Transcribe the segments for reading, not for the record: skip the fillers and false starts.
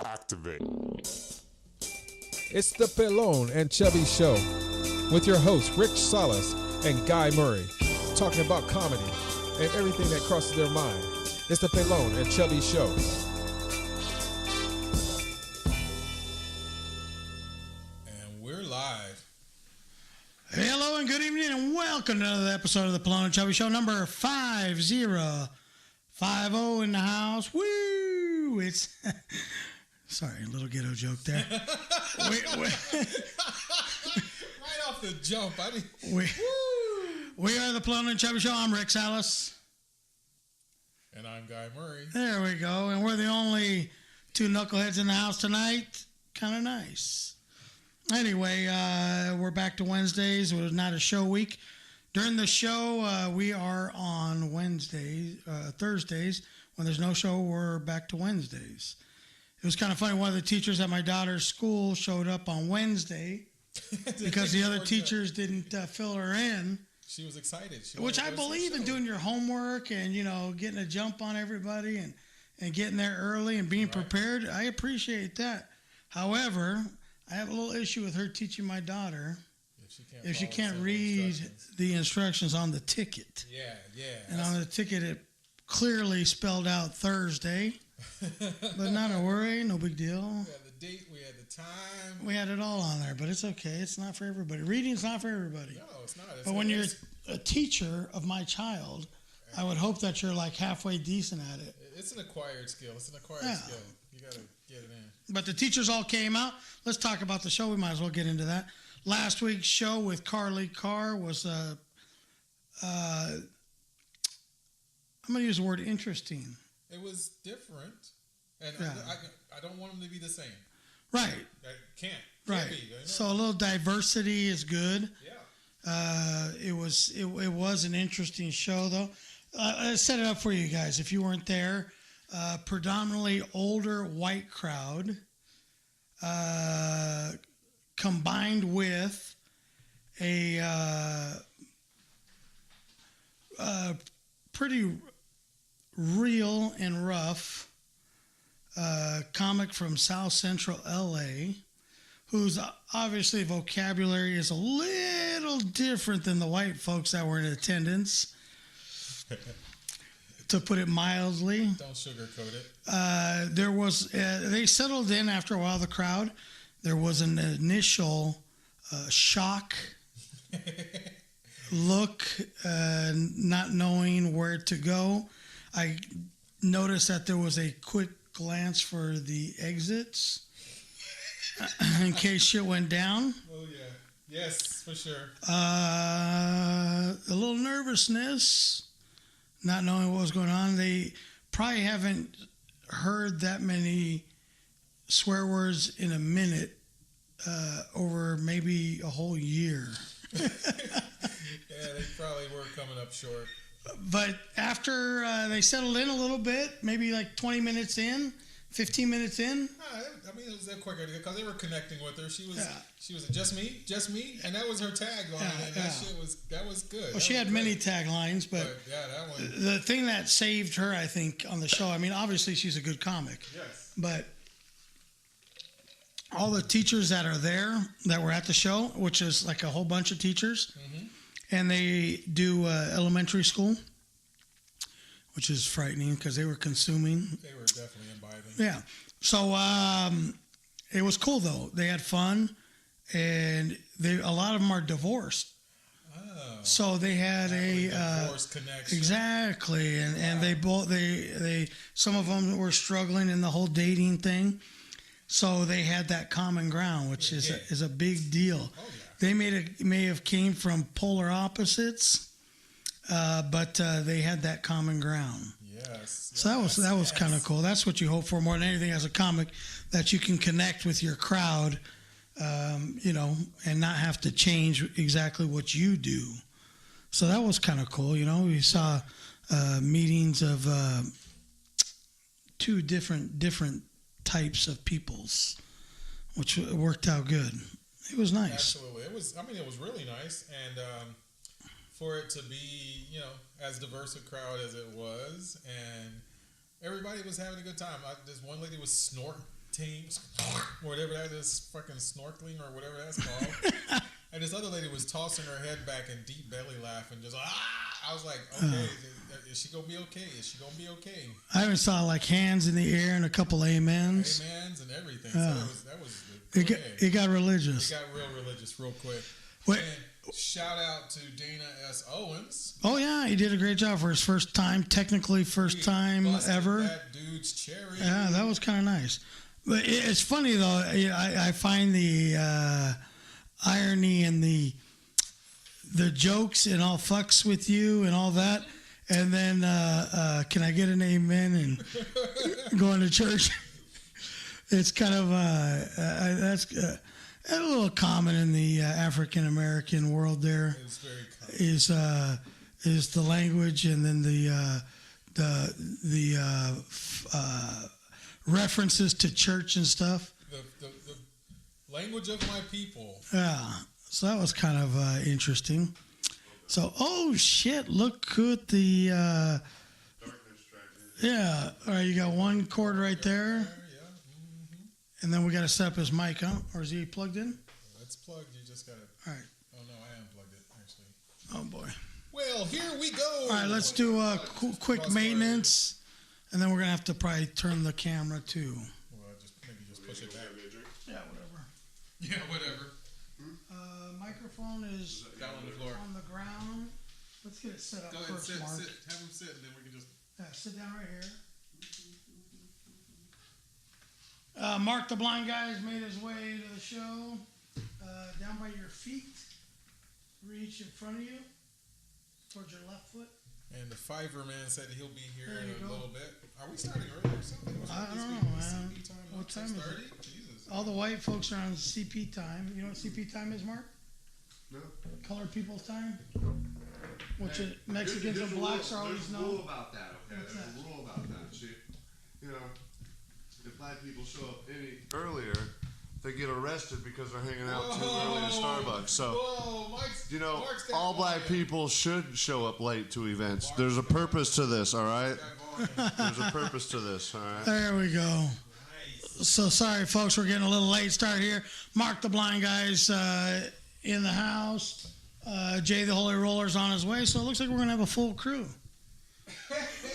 Activate. It's the Pelon and Chubby Show with your hosts Rich Salas and Guy Murray, talking about comedy and everything that crosses their mind. It's the Pelon and Chubby Show. And we're live. Hello and good evening and welcome to another episode of the Pelon and Chubby Show, number 5050 in the house. Woo! It's sorry, a little ghetto joke there. Right off the jump. We are the Pelon and Chubby Show. I'm Rick Salas. And I'm Guy Murray. There we go. And we're the only two knuckleheads in the house tonight. Kind of nice. Anyway, we're back to Wednesdays. It was not a show week. During the show, we are on Wednesdays, Thursdays. When there's no show, we're back to Wednesdays. It was kind of funny. One of the teachers at my daughter's school showed up on Wednesday because the other teachers didn't fill her in. She was excited. Which I believe in doing your homework and, you know, getting a jump on everybody and getting there early and being prepared. I appreciate that. However, I have a little issue with her teaching my daughter if she can't read the instructions on the ticket. Yeah. And on the ticket, it clearly spelled out Thursday. But not a worry, no big deal. We had the date, we had the time. We had it all on there, but it's okay. It's not for everybody. Reading's not for everybody. No, it's not. But when you're a teacher of my child, I would hope that you're like halfway decent at it. It's an acquired skill. Skill. You got to get it in. But the teachers all came out. Let's talk about the show. We might as well get into that. Last week's show with Carly Carr was, I'm going to use the word interesting. It was different. And I don't want them to be the same. Right. Can't right. Be, you know? So a little diversity is good. Yeah. It was an interesting show, though. I set it up for you guys. If you weren't there, predominantly older white crowd, combined with a pretty real and rough comic from South Central LA, whose obviously vocabulary is a little different than the white folks that were in attendance, to put it mildly. Don't sugarcoat it. There was, they settled in after a while, the crowd. There was an initial shock, look, not knowing where to go. I noticed that there was a quick glance for the exits in case shit went down. Oh, yeah. Yes, for sure. A little nervousness, not knowing what was going on. They probably haven't heard that many swear words in a minute over maybe a whole year. Yeah, they probably were coming up short. But after they settled in a little bit, maybe like 20 minutes in, 15 minutes in. I mean, it was that quicker because they were connecting with her. She was just me, and that was her tagline. And that was good. Well, she had many taglines, but that one. The thing that saved her, I think, on the show. I mean, obviously she's a good comic. Yes. But all the teachers that are there that were at the show, which is like a whole bunch of teachers. Mm-hmm. And they do elementary school, which is frightening because they were consuming. They were definitely imbibing. Yeah. So it was cool, though. They had fun, and a lot of them are divorced. Oh. So they had a divorce connection. Exactly, and they some of them were struggling in the whole dating thing. So they had that common ground, which is a big deal. Oh, yeah. They may have came from polar opposites, but they had that common ground. Yes. So that was kind of cool. That's what you hope for more than anything as a comic, that you can connect with your crowd, and not have to change exactly what you do. So that was kind of cool. We saw meetings of two different types of peoples, which worked out good. It was nice. Absolutely. It was really nice. And for it to be, as diverse a crowd as it was, and everybody was having a good time. This one lady was snorting, whatever that is, fucking snorkeling or whatever that's called. And this other lady was tossing her head back and deep belly laughing, just I was like, okay, is she gonna be okay? Is she gonna be okay? I even saw like hands in the air and a couple amens. Amens and everything. So that was it got religious. It got real religious real quick. Wait. And shout out to Dana S. Owens. Oh yeah, he did a great job for his first time, technically first time ever. That dude's cherry. Yeah, that was kind of nice. But it's funny though. I find the irony and the jokes and all fucks with you and all that, and then can I get an amen and going to church? It's kind of that's a little common in the African American world. There it's very common. Is the language, and then the references to church and stuff. The language of my people. Yeah, so that was kind of interesting. So, oh shit! Look at the. Yeah, all right. You got one cord right there. Yeah. Mm-hmm. And then we got to set up his mic, huh? Or is he plugged in? It's plugged. You just got to. All right. Oh no, I unplugged it actually. Oh boy. Well, here we go. All right, let's do a quick maintenance, and then we're gonna have to probably turn the camera too. Well, maybe just push it back. Yeah, whatever. Yeah, whatever. Microphone is down on the floor. On the ground. Let's get it set up Go ahead, first, Mark. sit. Have him sit, and then we can just. Yeah, sit down right here. Mark the Blind Guy has made his way to the show. Down by your feet. Reach in front of you. Towards your left foot. And the Fiverr man said he'll be here There in you a go. little bit. Are we starting early or something? I don't know, man. CP time What time is it? Jesus. All the white folks are on CP time. You know what CP time is, Mark? No. Colored people's time? Which Mexicans and blacks are always There's a known. rule about that, okay? What's There's that? a rule about that. See, if black people show up any earlier, they get arrested because they're hanging out too early at Starbucks. So, Whoa, Mark's got all black volume. people should show up late to events. There's a purpose to this, all right? There's a purpose to this, all right? There we go. So sorry, folks, we're getting a little late start here. Mark the Blind Guy's in the house. Jay the Holy Roller's on his way, so it looks like we're going to have a full crew.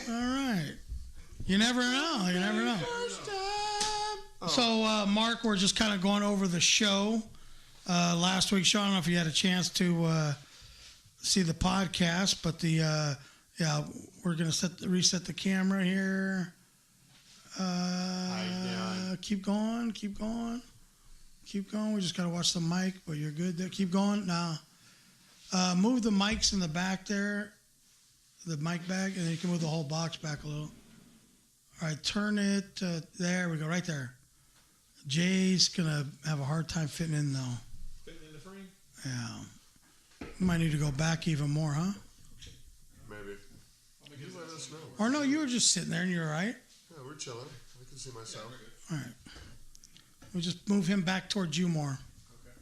All right. You never know. You never know. So, Mark, we're just kind of going over the show. Last week's show, I don't know if you had a chance to see the podcast, but we're going to reset the camera here. Keep going. We just got to watch the mic, but you're good there. Keep going. Now, move the mics in the back there, the mic back, and then you can move the whole box back a little. All right, turn it. There we go, right there. Jay's going to have a hard time fitting in, though. Fitting in the frame? Yeah. You might need to go back even more, huh? Maybe. You let us know. Or no, you were just sitting there and you're all right. Yeah, we're chilling. I can see myself. All right. We'll just move him back towards you more. Okay.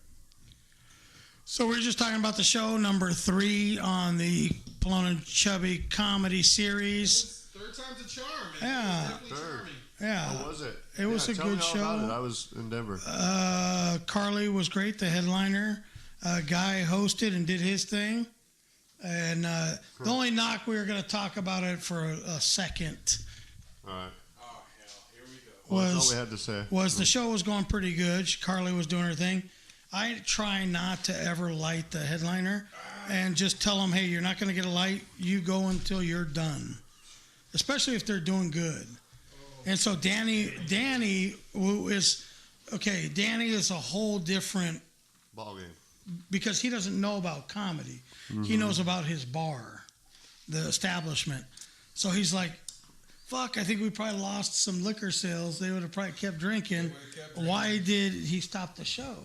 So we're just talking about the show number 3 on the Pelon and Chubby comedy series. Third time's a charm. Yeah. Charming. Yeah. How was it? It was a tell good me all show. about it. I was in Denver. Carly was great, the headliner. Guy hosted and did his thing. And the only knock, we were going to talk about it for a second, All right. Oh, hell. Here we go. Well, that's all we had to say. was the show was going pretty good. Carly was doing her thing. I try not to ever light the headliner and just tell them, hey, you're not going to get a light. You go until you're done, especially if they're doing good. And so Danny is a whole different Ball game. because he doesn't know about comedy. Mm-hmm. He knows about his bar, the establishment. So he's like, fuck, I think we probably lost some liquor sales. They would have probably kept drinking. Why did he stop the show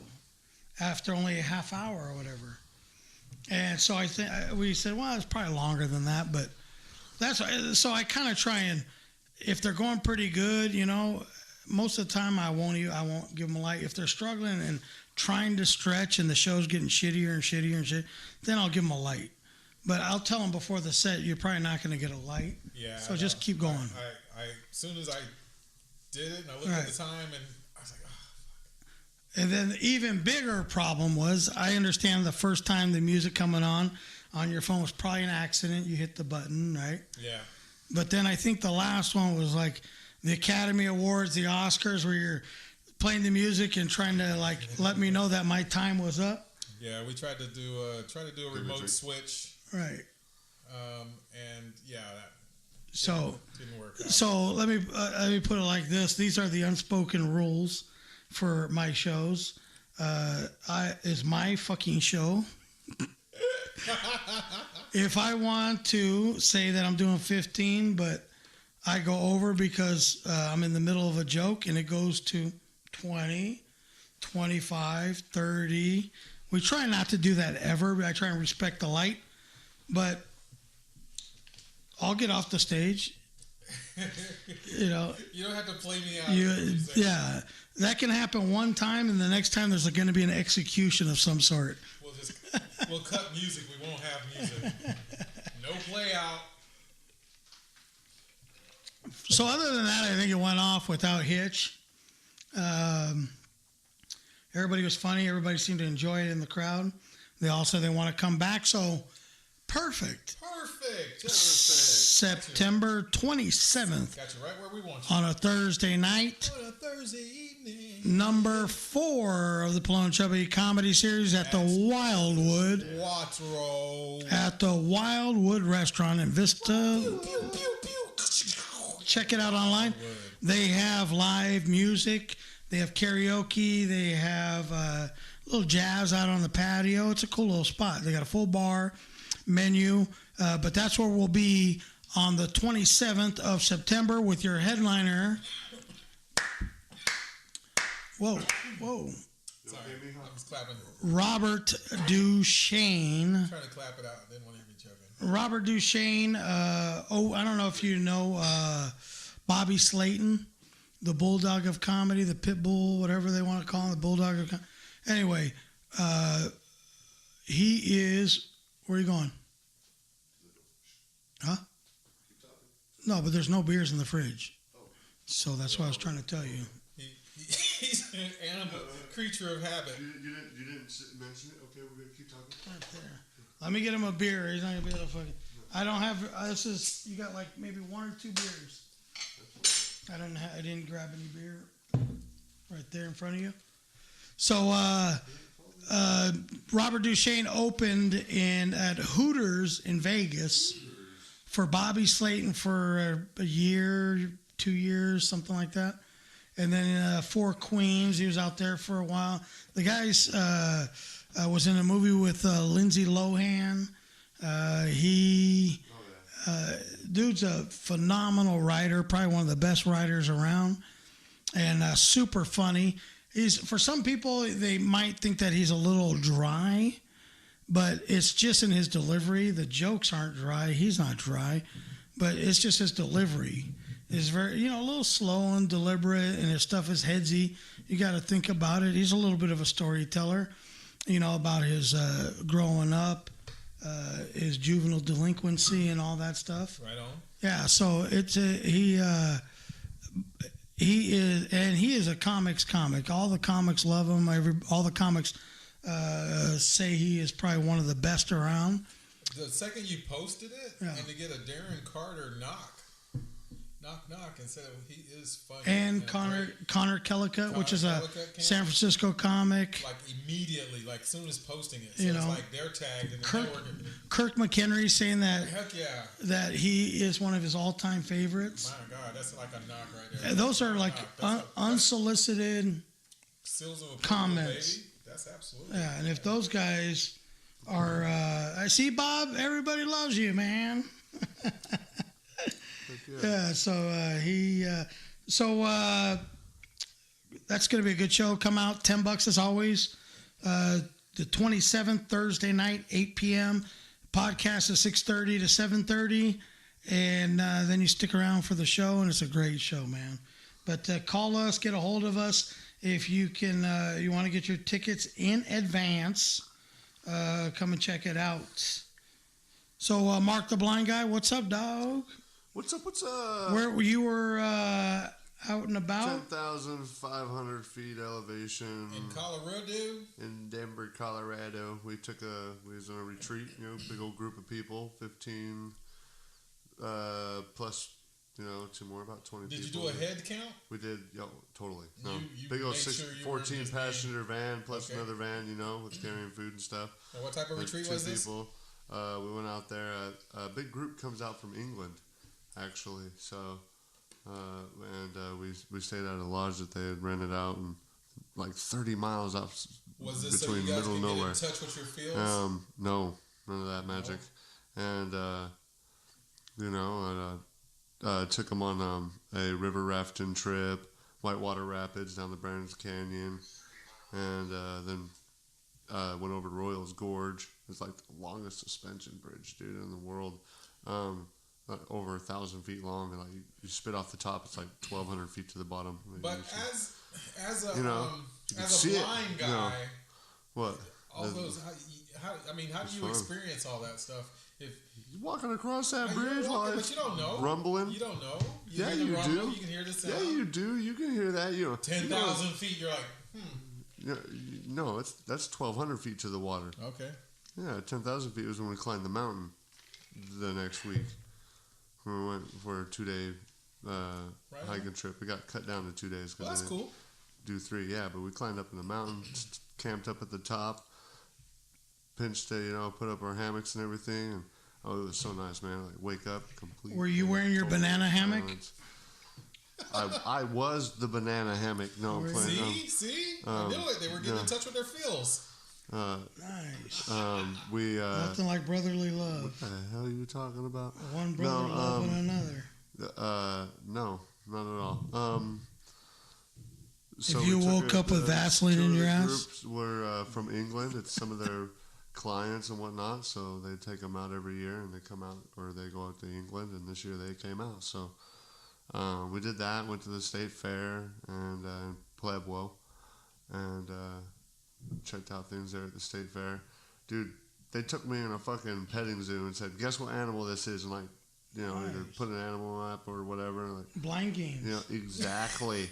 after only a half hour or whatever? And so we said, well, it's probably longer than that, but so I kind of try and, if they're going pretty good, most of the time I won't give them a light. If they're struggling and trying to stretch and the show's getting shittier and shittier and shit, then I'll give them a light. But I'll tell them before the set, you're probably not going to get a light. Yeah. So just keep going. I as soon as I did it, and I looked at the time, and I was like, oh, fuck. And then the even bigger problem was, I understand the first time the music coming on your phone was probably an accident. You hit the button, right? Yeah. But then I think the last one was like the Academy Awards, the Oscars, where you're playing the music and trying to like let me know that my time was up. Yeah, we tried to do a remote switch. Right. And yeah, that didn't work out. So let me put it like this: these are the unspoken rules for my shows. It's my fucking show. If I want to say that I'm doing 15, but I go over because I'm in the middle of a joke and it goes to 20, 25, 30. We try not to do that ever. I try and respect the light. But I'll get off the stage. You know. You don't have to play me out. Yeah. That can happen one time, and the next time there's going to be an execution of some sort. We'll cut music. We won't have music. No play out. So other than that, I think it went off without hitch. Everybody was funny. Everybody seemed to enjoy it in the crowd. They all said they want to come back. So perfect. September 27th. Got you right where we want you. On a Thursday night. On a Thursday evening. Number 4 of the Pelon and Chubby comedy series at the Wildwood. At the Wildwood Restaurant in Vista. Pew, pew, pew, pew. Check it out online. They have live music. They have karaoke. They have a little jazz out on the patio. It's a cool little spot. They got a full bar menu. But that's where we'll be on the 27th of September with your headliner. Whoa. Sorry, I was clapping. Robert Duchesne. I'm trying to clap it out. I didn't want to be choking. Robert Duchesne. I don't know if you know Bobby Slayton, the bulldog of comedy, the pit bull, whatever they want to call him, the bulldog of comedy. Anyway, he is. Where are you going? Huh? No, but there's no beers in the fridge. So that's what I was trying to tell you. He's an animal, creature of habit. You didn't mention it? Okay, we're going to keep talking. Right there. Let me get him a beer. He's not going to be able to fucking... I don't have... You got like maybe 1 or 2 beers. I didn't grab any beer right there in front of you. So, Robert Duchesne opened at Hooters in Vegas for Bobby Slayton for a year, 2 years, something like that. And then 4 Queens, he was out there for a while. The guy's was in a movie with Lindsay Lohan. Dude's a phenomenal writer, probably one of the best writers around, and super funny. For some people, they might think that he's a little dry, but it's just in his delivery. The jokes aren't dry. He's not dry, but it's just his delivery is very, a little slow and deliberate, and his stuff is headsy. You got to think about it. He's a little bit of a storyteller, about his growing up, his juvenile delinquency and all that stuff. Right on. Yeah, so it's he is a comics comic. All the comics love him. All the comics say he is probably one of the best around. The second you posted it, and to get a Darren Carter knock, and said he is funny. And Connor Kellicott, which is a San Francisco comic. Like immediately, like soon as posting it. So it's like they're tagged and they're working. Kirk McHenry saying that heck yeah, that he is one of his all-time favorites. My God, that's like a knock right there. Those are like unsolicited comments. That's absolutely. Yeah, and if those guys are, I see Bob. Everybody loves you, man. Yeah, so that's going to be a good show. Come out, $10 as always. The 27th, Thursday night, 8 p.m. Podcast is 6:30 to 7:30, and then you stick around for the show, and it's a great show, man. But call us, get a hold of us if you can. You want to get your tickets in advance. Come and check it out. So, Mark the Blind Guy, what's up, dog? What's up? What's up? Where you were out and about? 10,500 feet elevation. In Colorado? In Denver, Colorado. We was on a retreat, big old group of people, 15 plus, two more, about 20 Did people. you do a head count? We did, totally. No. You big old made sure you 14 were just passenger van plus Okay. another van, with carrying food and stuff. And what type of retreat Two was this? people. We went out there. A big group comes out from England, actually. So, we stayed at a lodge that they had rented out, and like 30 miles out Was this between so you guys middle could of get nowhere. in touch with your feels? No, none of that magic. And took them on a river rafting trip, whitewater rapids down the Barnes Canyon, and then went over to Royals Gorge. It's like the longest suspension bridge, dude, in the world. Over 1,000 feet long, and like you spit off the top, it's like 1,200 feet to the bottom. But as a see blind it, guy, what? all those how do you fun. experience all that stuff? If You're walking across that you're bridge while walking, it's but you don't know, rumbling. You don't know. Yeah, hear the you rumble, do. You can hear the sound. Yeah, you do. You can hear that. 10,000 feet. You're like, No, that's 1,200 feet to the water. Okay. Yeah, 10,000 feet was when we climbed the mountain the next week. We went for a 2-day hiking trip. We got cut down to 2 days. Well, that's cool. Do 3, yeah, but we climbed up in the mountain, camped up at the top, pinched put up our hammocks and everything, and it was so nice, man. Like, wake up, complete. Were you wearing your banana hammock? I was the banana hammock. No, I'm playing. See, I knew it. They were getting in touch with their feels. Nice. We Nothing like brotherly love. What the hell are you talking about? One brother loving another. No, not at all. So if you we took woke up with Vaseline two in of your the ass? Groups were from England. It's some of their clients and whatnot. So they take them out every year, and they come out, or they go out to England. And this year they came out. So we did that. Went to the state fair and Pueblo, and checked out things there at the state fair. Dude, they took me in a fucking petting zoo and said, "Guess what animal this is?" And like, either put an animal up or whatever. Like, blind games. Exactly.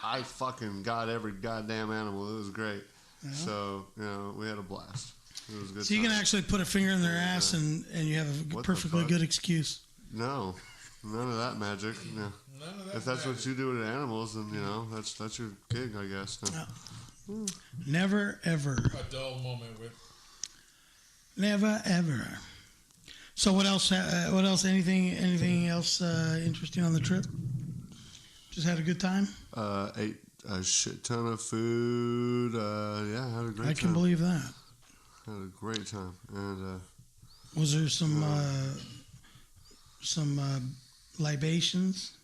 I fucking got every goddamn animal. It was great. Yeah. So, we had a blast. It was a good. So you can actually put a finger in their ass and you have a perfectly good excuse. No, none of that magic. No. None of that. If that's magic. what you do with animals, then that's your gig, I guess. No. Never ever. A dull moment with. Never ever. So what else? What else? Anything else interesting on the trip? Just had a good time. Ate a shit ton of food. Yeah, had a great time. I can believe that. Had a great time. And was there some libations?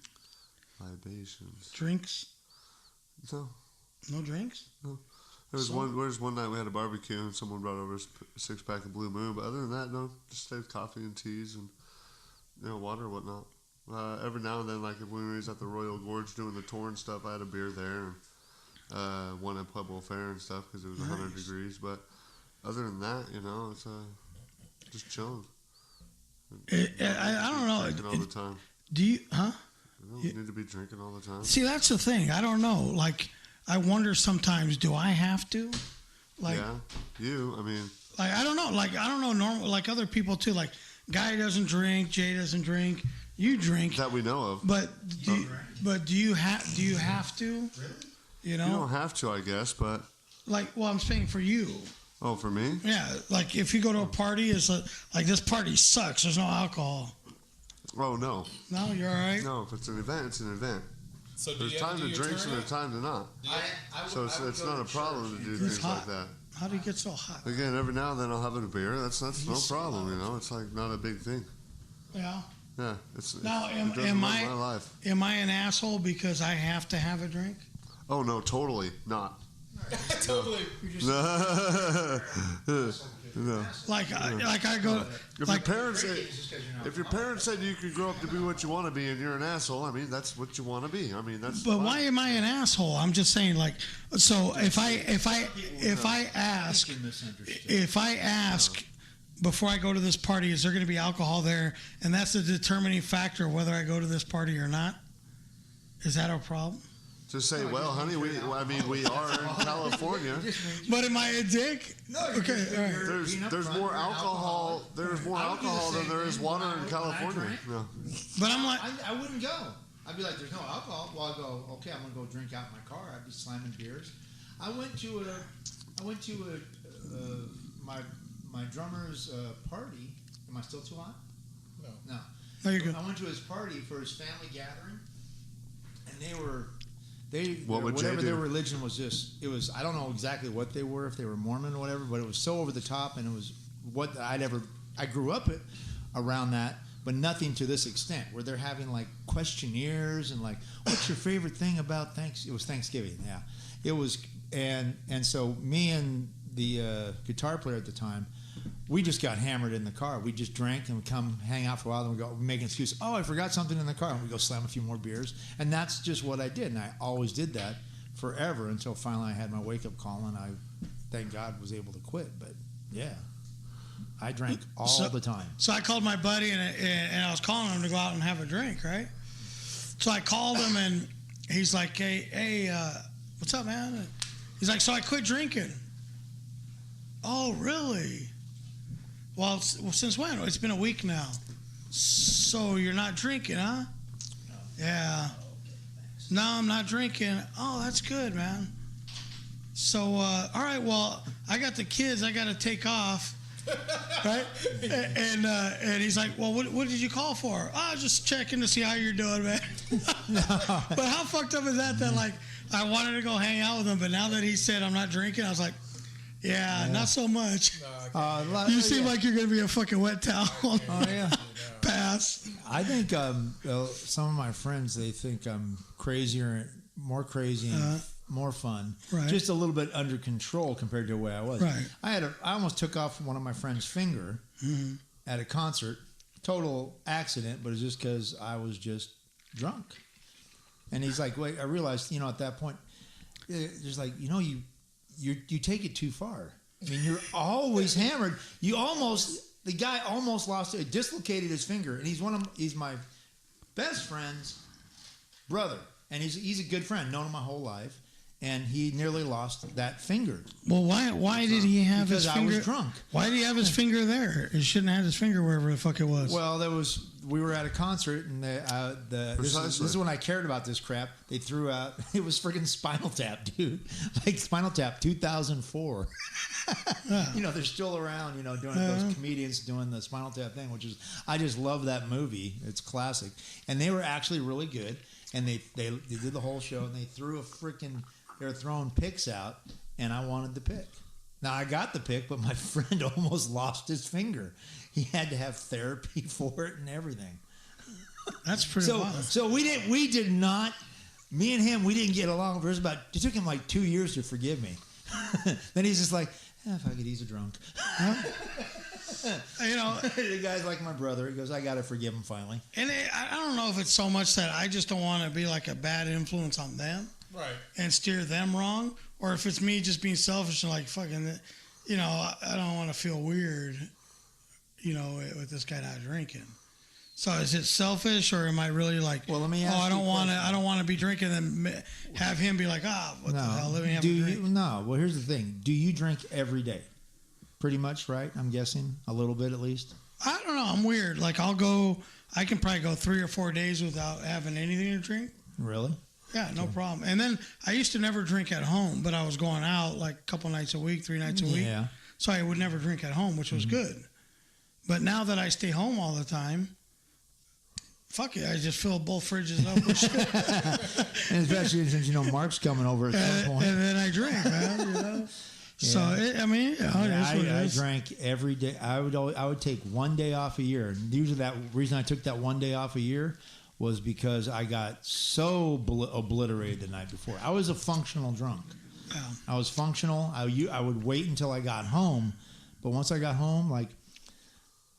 Libations. Drinks? No. No drinks? No. There was one night we had a barbecue and someone brought over a 6-pack of Blue Moon, but other than that, no. Just stayed with coffee and teas and water or whatnot. Every now and then, like if we was at the Royal Gorge doing the tour and stuff, I had a beer there and one at Pueblo Fair and stuff because it was 100 degrees. But other than that, it's just chilling. I don't know. Drinking all the time. Do you? Huh? You don't need to be drinking all the time. See, that's the thing. I don't know. Like, I wonder sometimes, do I have to? Like, yeah, I mean. Like, I don't know. Like, I don't know. Normal, like other people too. Like, Guy doesn't drink. Jay doesn't drink. You drink. That we know of. But do you have to? Really? You don't have to, I guess, but. Like, well, I'm saying for you. Oh, for me? Yeah, like if you go to a party, it's like this party sucks. There's no alcohol. Oh, no. No, you're all right? No, if it's an event, it's an event. So there's time to drink and there's time to not. So it's not a problem to do things like that. How do you get so hot? Again, every now and then I'll have a beer. That's no problem, It's like not a big thing. Yeah. Yeah. It's now, am I an asshole because I have to have a drink? Oh, no, totally not. Totally. No. Like I go. If your parents said you could grow up to be what you want to be and you're an asshole, I mean that's what you want to be. I mean that's. But fine. Why am I an asshole? I'm just saying, like, so if I ask, before I go to this party, is there going to be alcohol there? And that's the determining factor of whether I go to this party or not. Is that a problem? Just say, well, honey, we are in California. But am I a dick? No, okay. All right. There's more alcohol. There's more alcohol than there is water in California. No. But I'm like, I wouldn't go. I'd be like, there's no alcohol. Well, I'd go, okay, I'm gonna go drink out in my car. I'd be slamming beers. I went to my drummer's party. Am I still too hot? No. No, you're good. I went to his party for his family gathering, and What would whatever Jay do? their religion was, I don't know exactly what they were, if they were Mormon or whatever, but it was so over the top, and it was what I grew up around that, but nothing to this extent, where they're having like questionnaires and like, what's your favorite thing about Thanksgiving? It was Thanksgiving, yeah. It was, and so me and the guitar player at the time, we just got hammered in the car. We just drank and we come hang out for a while. Then we make an excuse. Oh, I forgot something in the car. And we go slam a few more beers. And that's just what I did. And I always did that forever until finally I had my wake-up call and I, thank God, was able to quit. But, yeah, I drank all the time. So I called my buddy and I was calling him to go out and have a drink, right? So I called him and he's like, hey, what's up, man? He's like, so I quit drinking. Oh, really? Well, since when? It's been a week now. So you're not drinking, huh? No. Yeah. No, I'm not drinking. Oh, that's good, man. So, all right, well, I got the kids. I got to take off, right? And he's like, well, what did you call for? Oh, just checking to see how you're doing, man. But how fucked up is that like, I wanted to go hang out with him, but now that he said I'm not drinking, I was like, yeah, not so much. You seem like you're going to be a fucking wet towel. Oh, yeah. Pass. I think some of my friends, they think I'm more crazy and more fun. Right. Just a little bit under control compared to the way I was. Right. I almost took off one of my friend's finger at a concert. Total accident, but it's just because I was just drunk. And he's like, wait, I realized, at that point, there's like, you take it too far. I mean, you're always hammered. The guy almost dislocated his finger, and he's my best friend's brother, and he's a good friend, known him my whole life, and he nearly lost that finger. Well, why did he have his finger? Because I was drunk. Why did he have his finger there? He shouldn't have had his finger wherever the fuck it was. Well, we were at a concert, and this is when I cared about this crap. They threw out, it was freaking Spinal Tap, dude. Like Spinal Tap 2004. They're still around, doing those comedians doing the Spinal Tap thing, I just love that movie. It's classic. And they were actually really good. And they did the whole show, and they were throwing picks out, and I wanted the pick. Now, I got the pick, but my friend almost lost his finger. He had to have therapy for it and everything. That's pretty wild. So we did not, me and him, we didn't get along. It took him like 2 years to forgive me. Then he's just like, fuck it, he's a drunk. The guy's like my brother. He goes, I got to forgive him finally. And I don't know if it's so much that I just don't want to be like a bad influence on them. Right. And steer them wrong. Or if it's me just being selfish and like fucking, I don't want to feel weird, with this guy not drinking. So is it selfish, or am I really like, well, let me ask I don't want to be drinking, and have him be like, what the hell, let me have a drink. No, well, here's the thing. Do you drink every day? Pretty much, right? I'm guessing a little bit at least. I don't know. I'm weird. Like I can probably go 3 or 4 days without having anything to drink. Really? Yeah, no problem. And then I used to never drink at home, but I was going out like a couple nights a week, 3 nights a week. Yeah. So I would never drink at home, which was good. But now that I stay home all the time, fuck it, I just fill both fridges up with shit. And especially since Mark's coming over at some point. And then I drink, man. So I drank every day. I would take 1 day off a year. And usually that reason I took that 1 day off a year was because I got so obliterated the night before. I was a functional drunk. Yeah. I was functional. I would wait until I got home, but once I got home, like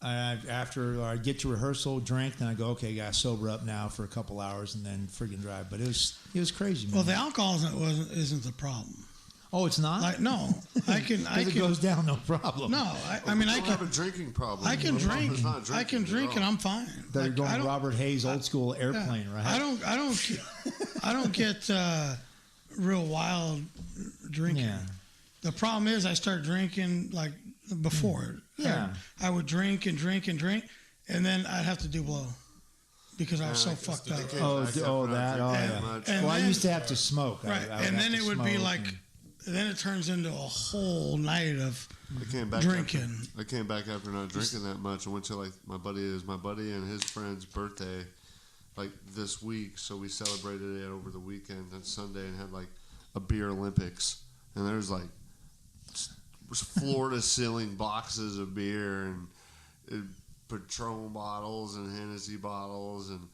after I get to rehearsal, drink, then I go, okay, I gotta sober up now for a couple hours and then friggin' drive. But it was crazy, man. Well, the alcohol isn't the problem. Oh, it's not? Like, no, I can. It goes down, no problem. No, I mean, I don't can have a drinking problem. I can The problem drink. is not I can drinking drink, at and all. I'm fine. They're Like, going I don't- Robert Hayes old school airplane, right? I don't get real wild drinking. Yeah. The problem is I start drinking like before. Yeah. I would drink and drink and drink, and then I'd have to do blow because I was so fucked up. Yeah. And Well, I then- used to have to smoke. Right, I would and have then to it would be smoke like, then it turns into a whole night of I came back drinking. I came back after not drinking that much. I went to like my buddy and his friend's birthday, like this week. So we celebrated it over the weekend on Sunday and had like a beer Olympics. And there's like floor to ceiling boxes of beer and Patron bottles and Hennessy bottles, and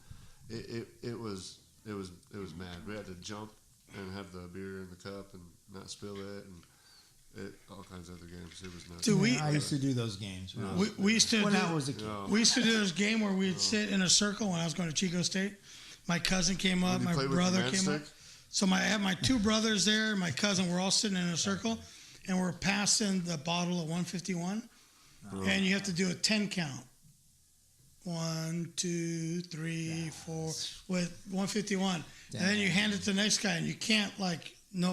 it was mad. We had to jump and have the beer in the cup and not spill it, and all kinds of other games. It was nuts. Do I used to do those games. we used to when do, I was a kid. we used to do this game where we'd sit in a circle when I was going to Chico State. My cousin came up, Did you my play with brother the came up. matchstick? So I have my two brothers there, my cousin. We're all sitting in a circle, and we're passing the bottle of 151, and you have to do a 10 count. 1, 2, 3, 4 with 151, and then you hand it to the next guy, and you can't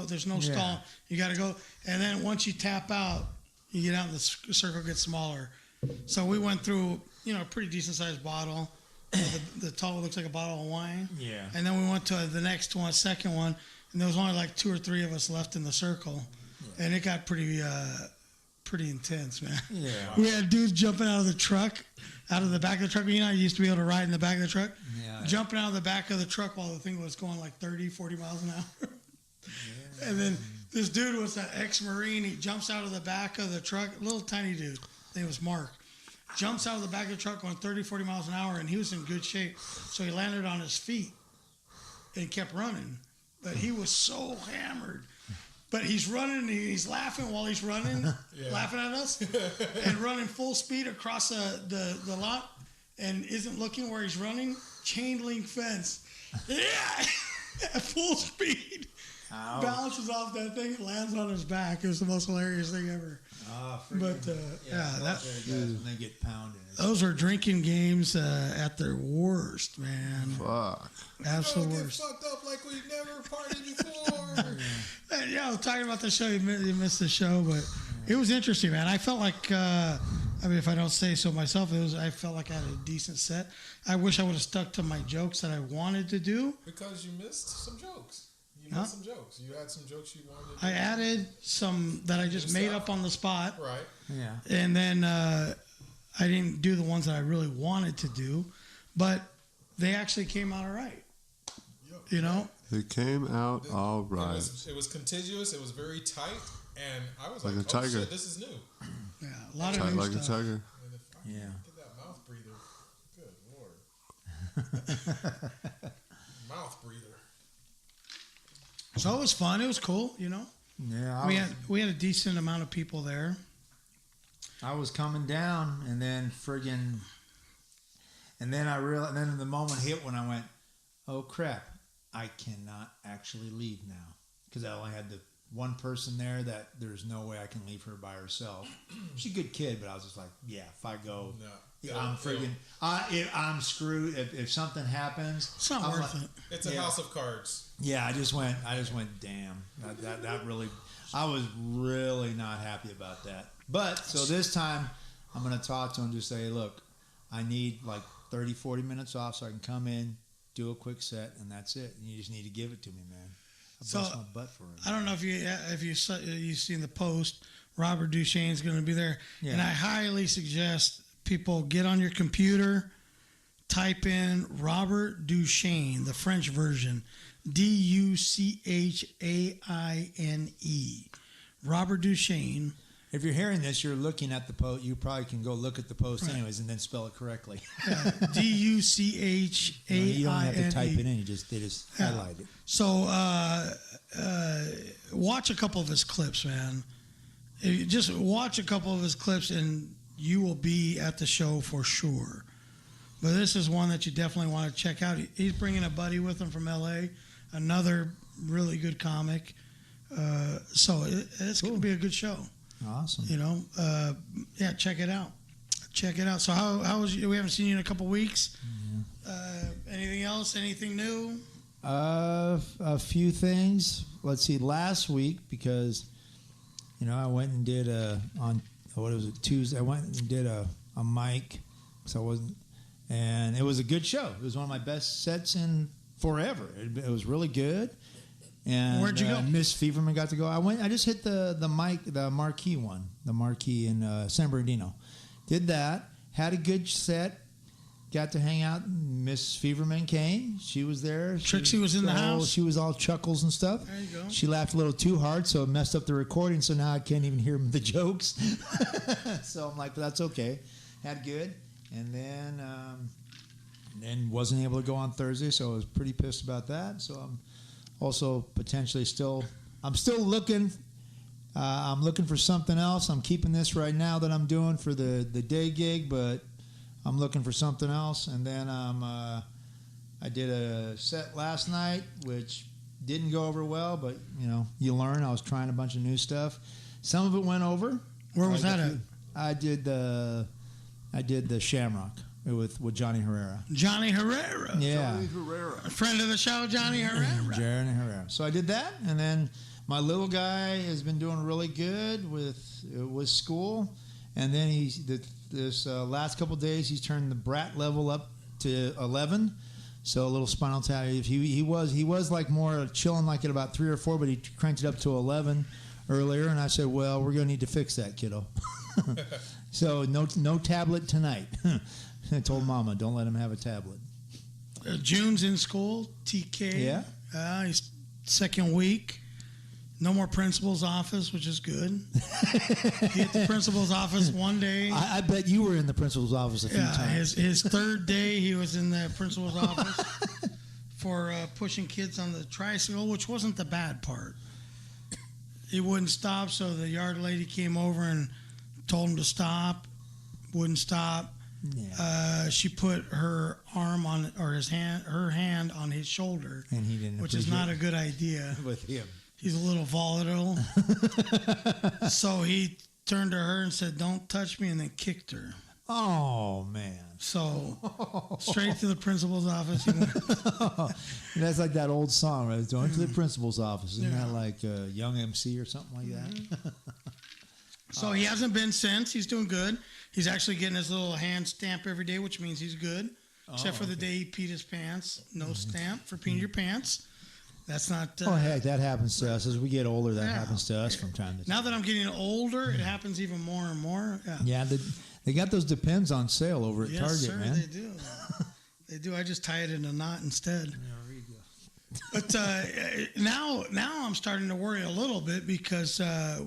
there's no stall. You got to go, and then once you tap out, you get out, and the circle gets smaller. So we went through, a pretty decent sized bottle. The tall looks like a bottle of wine. Yeah. And then we went to the next one, second one, and there was only like 2 or 3 of us left in the circle, and it got pretty intense, man. Yeah. We had dudes jumping out of the truck, out of the back of the truck. You used to be able to ride in the back of the truck. Yeah. Jumping out of the back of the truck while the thing was going like 30, 40 miles an hour. And then this dude was an ex-Marine. He jumps out of the back of the truck, little tiny dude. His name was Mark. Jumps out of the back of the truck going 30, 40 miles an hour, and he was in good shape. So he landed on his feet and kept running. But he was so hammered. But he's running, and he's laughing while he's running, laughing at us, and running full speed across the lot, and isn't looking where he's running. Chain link fence. Yeah! At full speed. Ow. Bounces off that thing and lands on his back. It was the most hilarious thing ever. But when they get pounded. those are drinking games at their worst, man. Fuck. Absolute Get worst. fucked up like we've never partied before. And, I was talking about the show. You missed the show, but it was interesting, man. I felt like, if I don't say so myself, I felt like I had a decent set. I wish I would have stuck to my jokes that I wanted to do. Because you missed some jokes. You missed some jokes. You had some jokes you wanted to do. I added some that I just made up on the spot. Right. Yeah. And then I didn't do the ones that I really wanted to do, but they actually came out all right. It came out all right. It was contiguous. It was very tight. And I was Like like, a tiger. shit, this is new. Yeah, a lot of Tight new like stuff. a tiger. And if I can get that mouth breather, good Lord. Mouth breather. So it was fun. It was cool, Yeah. We had a decent amount of people there. I was coming down, and then and then I realized, and then the moment hit when I went, oh crap, I cannot actually leave now. Because I only had the one person there that there's no way I can leave her by herself. She's a good kid, but I was just like, yeah, if I go, I'm friggin', I'm screwed. If something happens, It's not worth it. It's a house of cards. Yeah, I just went, damn. That really, I was really not happy about that. But, so this time, I'm going to talk to him and just say, look, I need like 30, 40 minutes off so I can come in, do a quick set, and that's it. And you just need to give it to me, man. I bust my butt for it. I don't know if you've seen the post. Robert Duchesne's going to be there, and I highly suggest people get on your computer, type in Robert Duchesne, the French version, Duchaine. Robert Duchesne. If you're hearing this, you're looking at the post. You probably can go look at the post anyways and then spell it correctly. Duchaine. You don't have to type it in. They just highlight it. So watch a couple of his clips, man. Just watch a couple of his clips, and you will be at the show for sure. But this is one that you definitely want to check out. He's bringing a buddy with him from L.A., another really good comic. So it's going to be a good show. Awesome. You know, yeah, check it out. Check it out. So how was you? We haven't seen you in a couple weeks. Anything else? Anything new? A few things. Let's see. Last week, because I went and did Tuesday. I went and did a mic, so I wasn't, and it was a good show. It was one of my best sets in forever. It was really good. And where'd you go? Miss Feverman got to go. I just hit the marquee one, the marquee in San Bernardino. Did that. Had a good set. Got to hang out. Miss Feverman came. She was there. Trixie was in the house. She was all chuckles and stuff. There you go. She laughed a little too hard, so it messed up the recording. So now I can't even hear the jokes. So I'm like, that's okay. Had good, and then wasn't able to go on Thursday, so I was pretty pissed about that. So I'm also potentially still looking. I'm looking for something else. I'm keeping this right now that I'm doing for the day gig, but I'm looking for something else. And then I did a set last night, which didn't go over well, but you learn. I was trying a bunch of new stuff. Some of it went over. Where was that at? I did the Shamrock with Johnny Herrera. Johnny Herrera. Yeah. Johnny Herrera. A friend of the show, Johnny Herrera. Johnny Herrera. So I did that, and then my little guy has been doing really good with school, and then this last couple of days he's turned the brat level up to 11. So a little spinal tap. He was like more chilling like at about 3 or 4, but he cranked it up to 11 earlier, and I said, well, we're gonna need to fix that, kiddo. So no tablet tonight. I told Mama, don't let him have a tablet. June's in school. TK. Yeah. He's second week. No more principal's office, which is good. He hit the principal's office one day. I bet you were in the principal's office a few times. His third day, he was in the principal's office for pushing kids on the tricycle, which wasn't the bad part. He wouldn't stop, so the yard lady came over and told him to stop. Wouldn't stop. Yeah. She put her arm on, or her hand on his shoulder, and he didn't. Which is not a good idea with him. He's a little volatile. So he turned to her and said, "Don't touch me," and then kicked her. Oh, man. So straight to the principal's office he went. That's like that old song, right? Going to the principal's office. Isn't that like Young MC or something like that? So he hasn't been since. He's doing good. He's actually getting his little hand stamp every day, which means he's good. Except for the day he peed his pants. No stamp for peeing your pants. That's not... oh, heck, that happens to us. As we get older, that happens to us from time to time. Now that I'm getting older, it happens even more and more. Yeah, they got those Depends on sale over at Target, sir, man. They do. They do. I just tie it in a knot instead. There you go. But now I'm starting to worry a little bit because I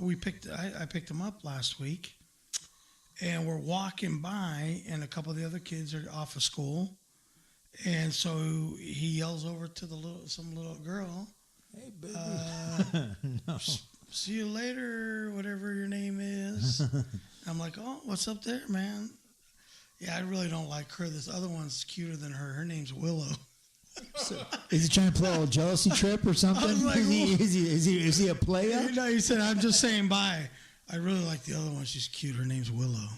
picked him up last week, and we're walking by, and a couple of the other kids are off of school. And so he yells over to some little girl, "Hey, baby, no. See you later, whatever your name is." I'm like, "Oh, what's up there, man?" Yeah, I really don't like her. This other one's cuter than her. Her name's Willow. So, is he trying to play a little jealousy trip or something? I was like, is he a player? No, he said, "I'm just saying bye. I really like the other one. She's cute. Her name's Willow."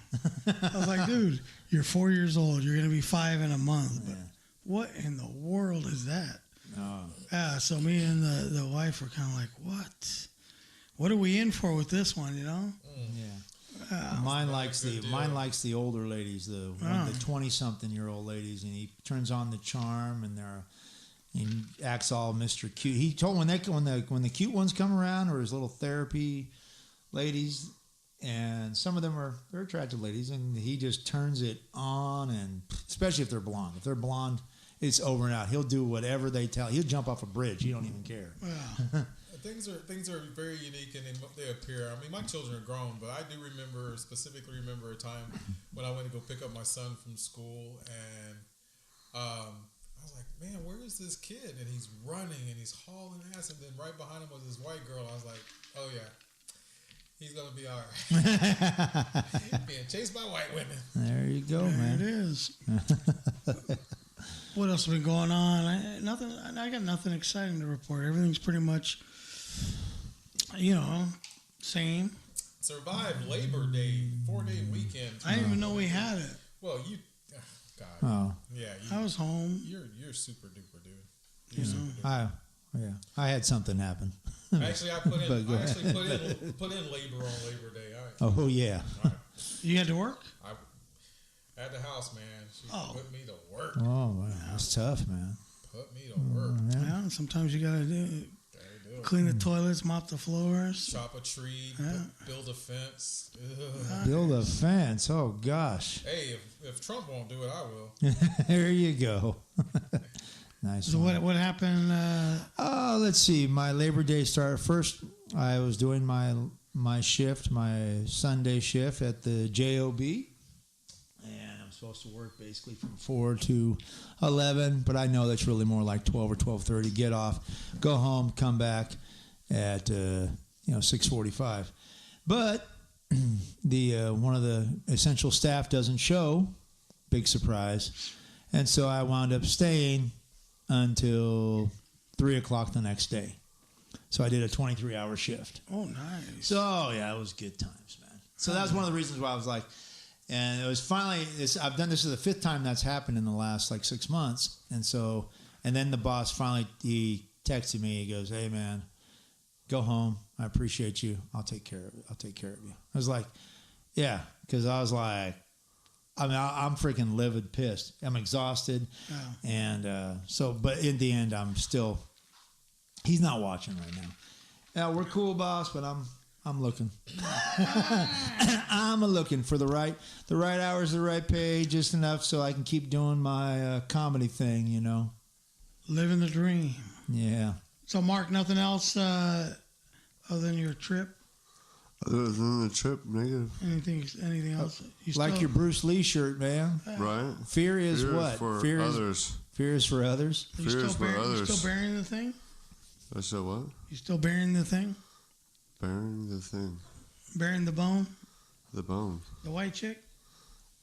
I was like, "Dude, you're 4 years old. You're going to be 5 in a month." But what in the world is that? Yeah, so me and the wife were kind of like, what are we in for with this one, you know? Yeah. Mine likes the older ladies, the 20-something-year-old ladies, and he turns on the charm, and he acts all Mr. Cute. He told when the cute ones come around, or his little therapy ladies, and some of them they're attractive ladies, and he just turns it on, and especially if they're blonde. If they're blonde, it's over and out. He'll do whatever they tell. He'll jump off a bridge. He don't even care. Yeah. Things are very unique and they appear. I mean, my children are grown, but I do specifically remember a time when I went to go pick up my son from school, and I was like, "Man, where is this kid?" And he's running and he's hauling ass, and then right behind him was this white girl. I was like, "Oh yeah, he's gonna be all right." Being chased by white women. There you go, there man. It is. What else has been going on? I got nothing exciting to report. Everything's pretty much Same. Survived Labor Day, 4-day weekend. I didn't even know we had it. Well, you, God, Oh, yeah, I was home. You're super duper, dude. You're super duper. I had something happen. Actually, I put in. But go I actually put in labor on Labor Day. Oh yeah. All right. You had to work? At the house, man. She put me to work. Oh wow, that's tough, man. Put me to work. Yeah. Sometimes you gotta do it. Clean the toilets, mop the floors. Chop a tree, build a fence. Build a fence. Oh gosh. Hey, if Trump won't do it, I will. There you go. Nice. So what happened? Let's see. My Labor Day started first. I was doing my shift, my Sunday shift at the JOB, and I'm supposed to work basically from 4 to 11. But I know that's really more like 12 or 12:30. Get off, go home, come back at 6:45. But the one of the essential staff doesn't show. Big surprise. And so I wound up staying until 3 o'clock the next day. So I did a 23-hour shift. Oh, nice. So, yeah, it was good times, man. So that's one of the reasons why I was like, and it was finally, I've done this the 5th time that's happened in the last 6 months. And so, and then the boss finally, he texted me, he goes, hey, man, go home. I appreciate you. I'll take care of it. I'll take care of you. I was like, yeah, because I was like, I'm freaking livid pissed. I'm exhausted. Oh. And but in the end, I'm still, he's not watching right now. Yeah, we're cool, boss, but I'm looking. I'm looking for the right hours, the right pay, just enough so I can keep doing my comedy thing, Living the dream. Yeah. So, Mark, nothing else other than your trip? Other than the trip, negative. Anything else? Like your Bruce Lee shirt, man. Right. Fear is what? For Fear others. Fear is for others. Fear is for others. You still bearing the thing? I said what? You still bearing the thing? Bearing the thing. Bearing the bone? The bone. The white chick?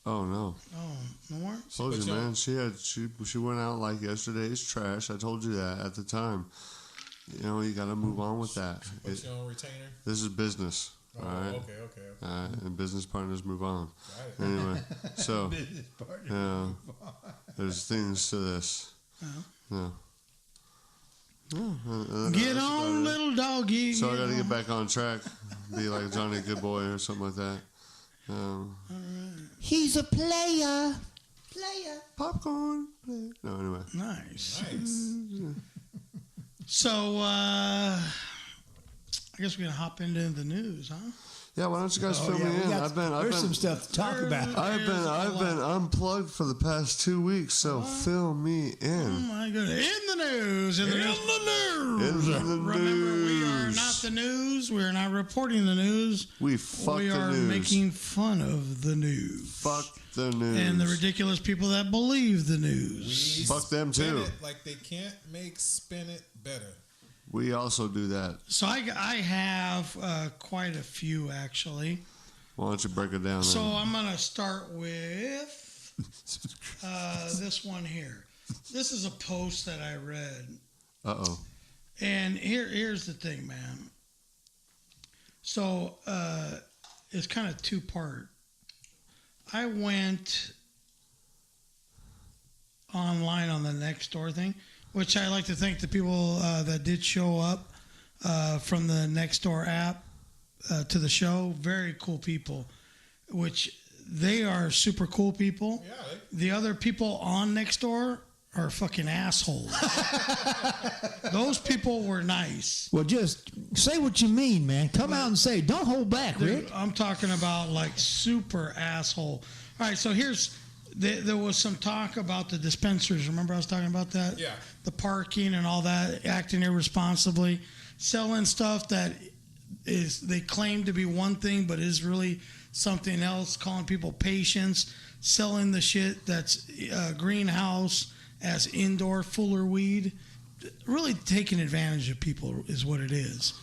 Oh no. Oh, no more? Told you, man. She went out like yesterday's trash. I told you that at the time. You got to move on with that. Put you on retainer? This is business. Oh, all right. Okay. And business partners move on. Got it. Anyway, so there's things to this. No. Get on, little doggy. So I got to get back on track. Be like Johnny Goodboy or something like that. He's a player. Popcorn. No, anyway. Nice. Nice. So, I guess we're going to hop into the news, huh? Yeah, why don't you guys fill me in? There's some stuff to talk about. I've been unplugged for the past 2 weeks, so fill me Oh, in. my goodness. In the news. Remember, we are not the news. We are not reporting the news. We fuck We the are news. making fun of the news. Fuck the news. And the ridiculous people that believe the news. Fuck them Spin too. it like they can't make spin it better. We also do that. So I have quite a few, actually. Why don't you break it down? So then? I'm going to start with this one here. This is a post that I read. Uh-oh. And here's the thing, man. So it's kind of two-part. I went online on the Nextdoor thing, which I like to thank the people that did show up from the Nextdoor app to the show. Very cool people, which they are super cool people. Yeah. The other people on Nextdoor are fucking assholes. Those people were nice. Well, just say what you mean, man. Come out and say. Don't hold back, Dude, Rick. I'm talking about like super asshole. All right, so there was some talk about the dispensers. Remember I was talking about that? Yeah. The parking and all that, acting irresponsibly, selling stuff that they claim to be one thing but is really something else, calling people patients, selling the shit that's greenhouse as indoor fuller weed, really taking advantage of people is what it is.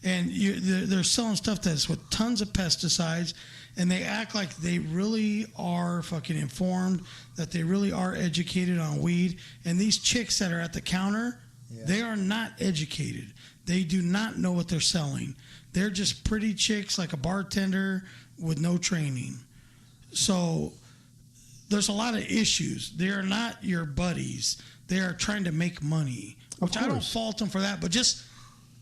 And they're selling stuff that's with tons of pesticides, and they act like they really are fucking informed, that they really are educated on weed. And these chicks that are at the counter, Yeah. They are not educated. They do not know what they're selling. They're just pretty chicks like a bartender with no training. So there's a lot of issues. They are not your buddies. They are trying to make money, which I don't fault them for that, but just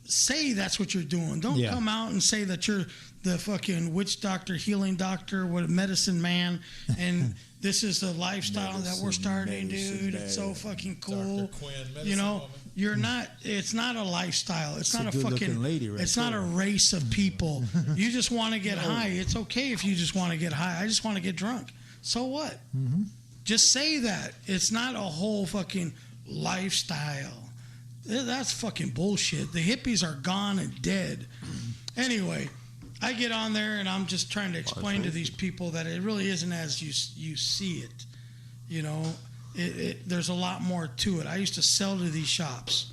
say that's what you're doing. Don't come out and say that you're the fucking witch doctor, healing doctor, what medicine man, and this is the lifestyle that we're starting, dude. It's so fucking cool. Dr. Quinn, you know, woman. you're not. It's not a lifestyle. It's not a fucking lady. Right it's there. not a race of people. You just want to get high. It's okay if you just want to get high. I just want to get drunk. So what? Mm-hmm. Just say that. It's not a whole fucking lifestyle. That's fucking bullshit. The hippies are gone and dead. Anyway, I get on there and I'm just trying to explain to these people that it really isn't as you see it. You know, there's a lot more to it. I used to sell to these shops.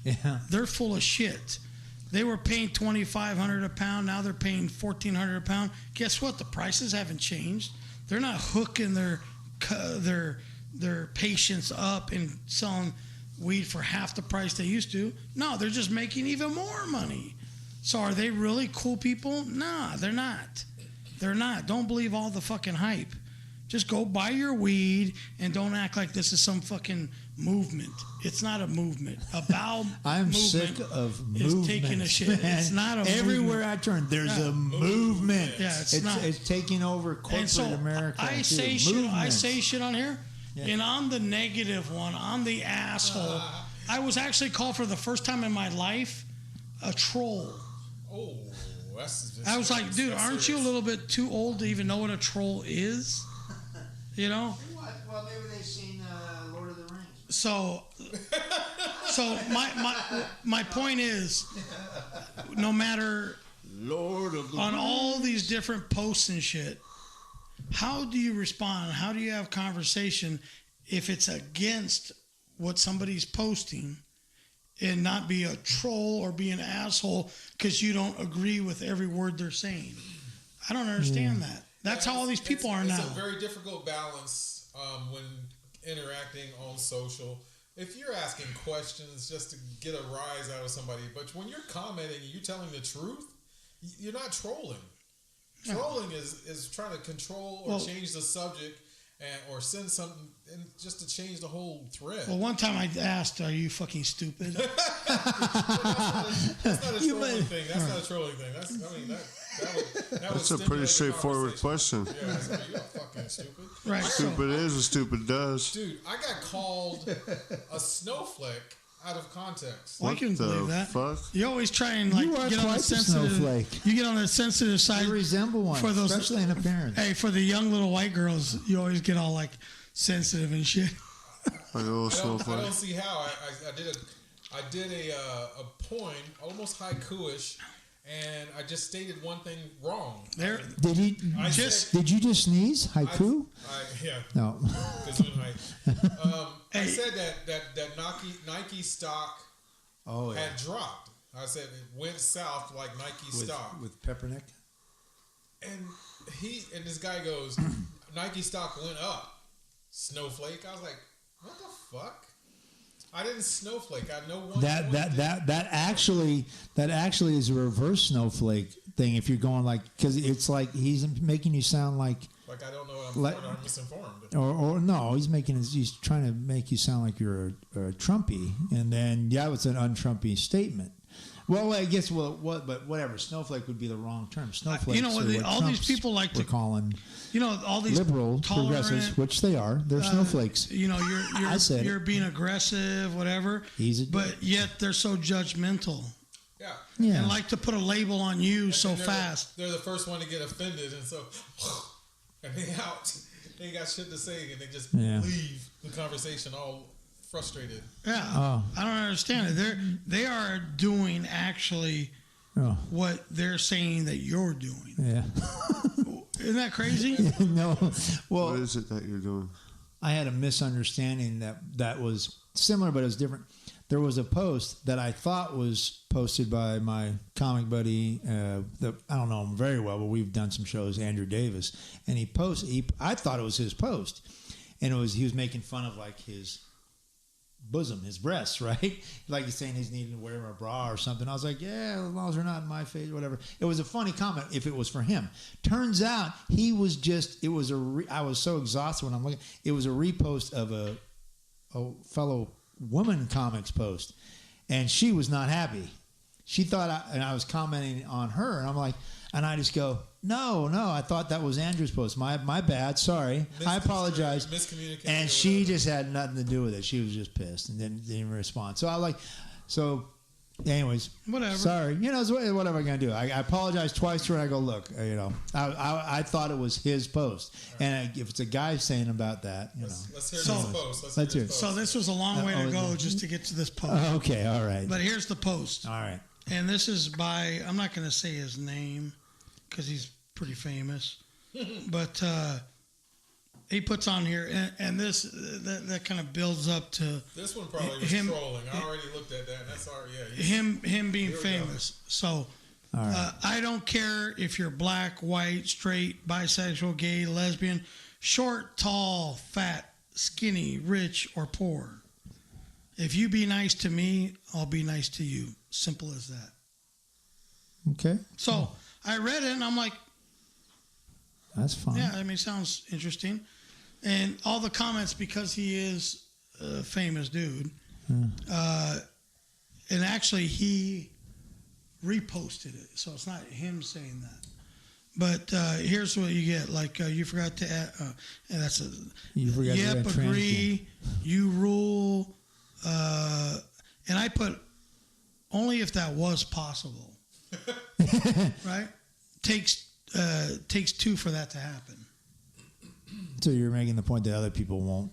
Yeah. They're full of shit. They were paying $2,500 a pound. Now they're paying $1,400 a pound. Guess what? The prices haven't changed. They're not hooking their patients up and selling weed for half the price they used to. No, they're just making even more money. So are they really cool people? Nah, they're not. They're not. Don't believe all the fucking hype. Just go buy your weed and don't act like this is some fucking movement. It's not a movement. A bowel I'm movement sick of is movements, taking a shit. man. It's not a Everywhere movement. I turn, there's a movement. Yeah, it's not. It's taking over corporate And so America. I too. say shit. I Movements. say shit on here, and I'm the negative one. I'm the asshole. I was actually called for the first time in my life a troll. Oh, that's I was like, dude, aren't you a little bit too old to even know what a troll is? You know. Well, maybe they've seen Lord of the Rings. So my point is, no matter Lord of the on all these different posts and shit, how do you respond? How do you have conversation if it's against what somebody's posting and not be a troll or be an asshole because you don't agree with every word they're saying? I don't understand that. That's how all these people are now. It's a very difficult balance when interacting on social. If you're asking questions just to get a rise out of somebody, but when you're commenting and you're telling the truth, you're not trolling. Trolling is trying to control or change the subject or send something and just to change the whole thread. Well, one time I asked, "Are you fucking stupid?" That's not a trolling thing. That's not a trolling thing. That's a pretty straightforward question. Yeah, so you're fucking stupid. Right. Stupid is what stupid does. Dude, I got called a snowflake out of context. Well, I can What the believe that. fuck? You always try and like You are get on the quite the sensitive. snowflake. You get on the sensitive side. You resemble one, for those, especially in appearance. Hey, for the young little white girls, you always get all like sensitive and shit. Like a little I snowflake. don't see how. I did a poem, almost haiku-ish, and I just stated one thing wrong. There, Did he I just? said- Did you just sneeze? Haiku? Yeah. No. I said that Nike stock Oh had dropped. I said it went south like Nike stock. with Peppernick. And this guy goes, Nike stock went up. Snowflake. I was like, what the fuck? I didn't snowflake. I know one. That actually is a reverse snowflake thing. If you're going like, because it's like he's making you sound like I don't know what I'm I'm misinformed. or no, he's trying to make you sound like you're a Trumpy, and then it's an un-Trumpy statement. Well, I guess but whatever. Snowflake would be the wrong term. Snowflake. you know what? All these people like to calling. You know, all these Liberal progressives, which they are. They're snowflakes. You know, you're it. being aggressive, whatever. But yet they're so judgmental. Yeah. And like to put a label on you And so they're fast. They're the first one to get offended, and so and they out. They ain't got shit to say, and they just leave the conversation all frustrated. Yeah. Oh. I don't understand it. They are doing actually what they're saying that you're doing. Yeah. Isn't that crazy? No. Well, What is it that you're doing? I had a misunderstanding that was similar, but it was different. There was a post that I thought was posted by my comic buddy. I don't know him very well, but we've done some shows. Andrew Davis, and I thought it was his post, and he was making fun of like his bosom, his breasts, right? Like he's saying he's needing to wear a bra or something. I was like, yeah, as long as they're not in my face, whatever. It was a funny comment if it was for him. Turns out he was just, I was so exhausted when I'm looking. It was a repost of a fellow woman comics post, and she was not happy. She thought, and I was commenting on her, and I'm like, and I just go, no, I thought that was Andrew's post. My bad, sorry. I apologize. Miscommunicated. And she just had nothing to do with it. She was just pissed and didn't respond. So anyways, whatever. Sorry, it's whatever I'm gonna do. I apologize twice to her. And I go, look, I thought it was his post, and if it's a guy saying about that, let's hear this post. Let's hear it. So this was a long way to go just to get to this post. Okay, all right. But here's the post. All right. And this is by, I'm not going to say his name because he's pretty famous, but he puts on here, and this that kind of builds up to this one probably was trolling. I already looked at that. And that's already him being famous. So right. I don't care if you're black, white, straight, bisexual, gay, lesbian, short, tall, fat, skinny, rich, or poor. If you be nice to me, I'll be nice to you. Simple as that. Okay. So I read it and I'm like, that's fine. Yeah, I mean, it sounds interesting. And all the comments, because he is a famous dude, and actually he reposted it. So it's not him saying that. But here's what you get. Like, you forgot to add, and that's a, you forgot yep, to agree, you rule, and I put, only if that was possible, right? Takes two for that to happen. So you're making the point that other people won't,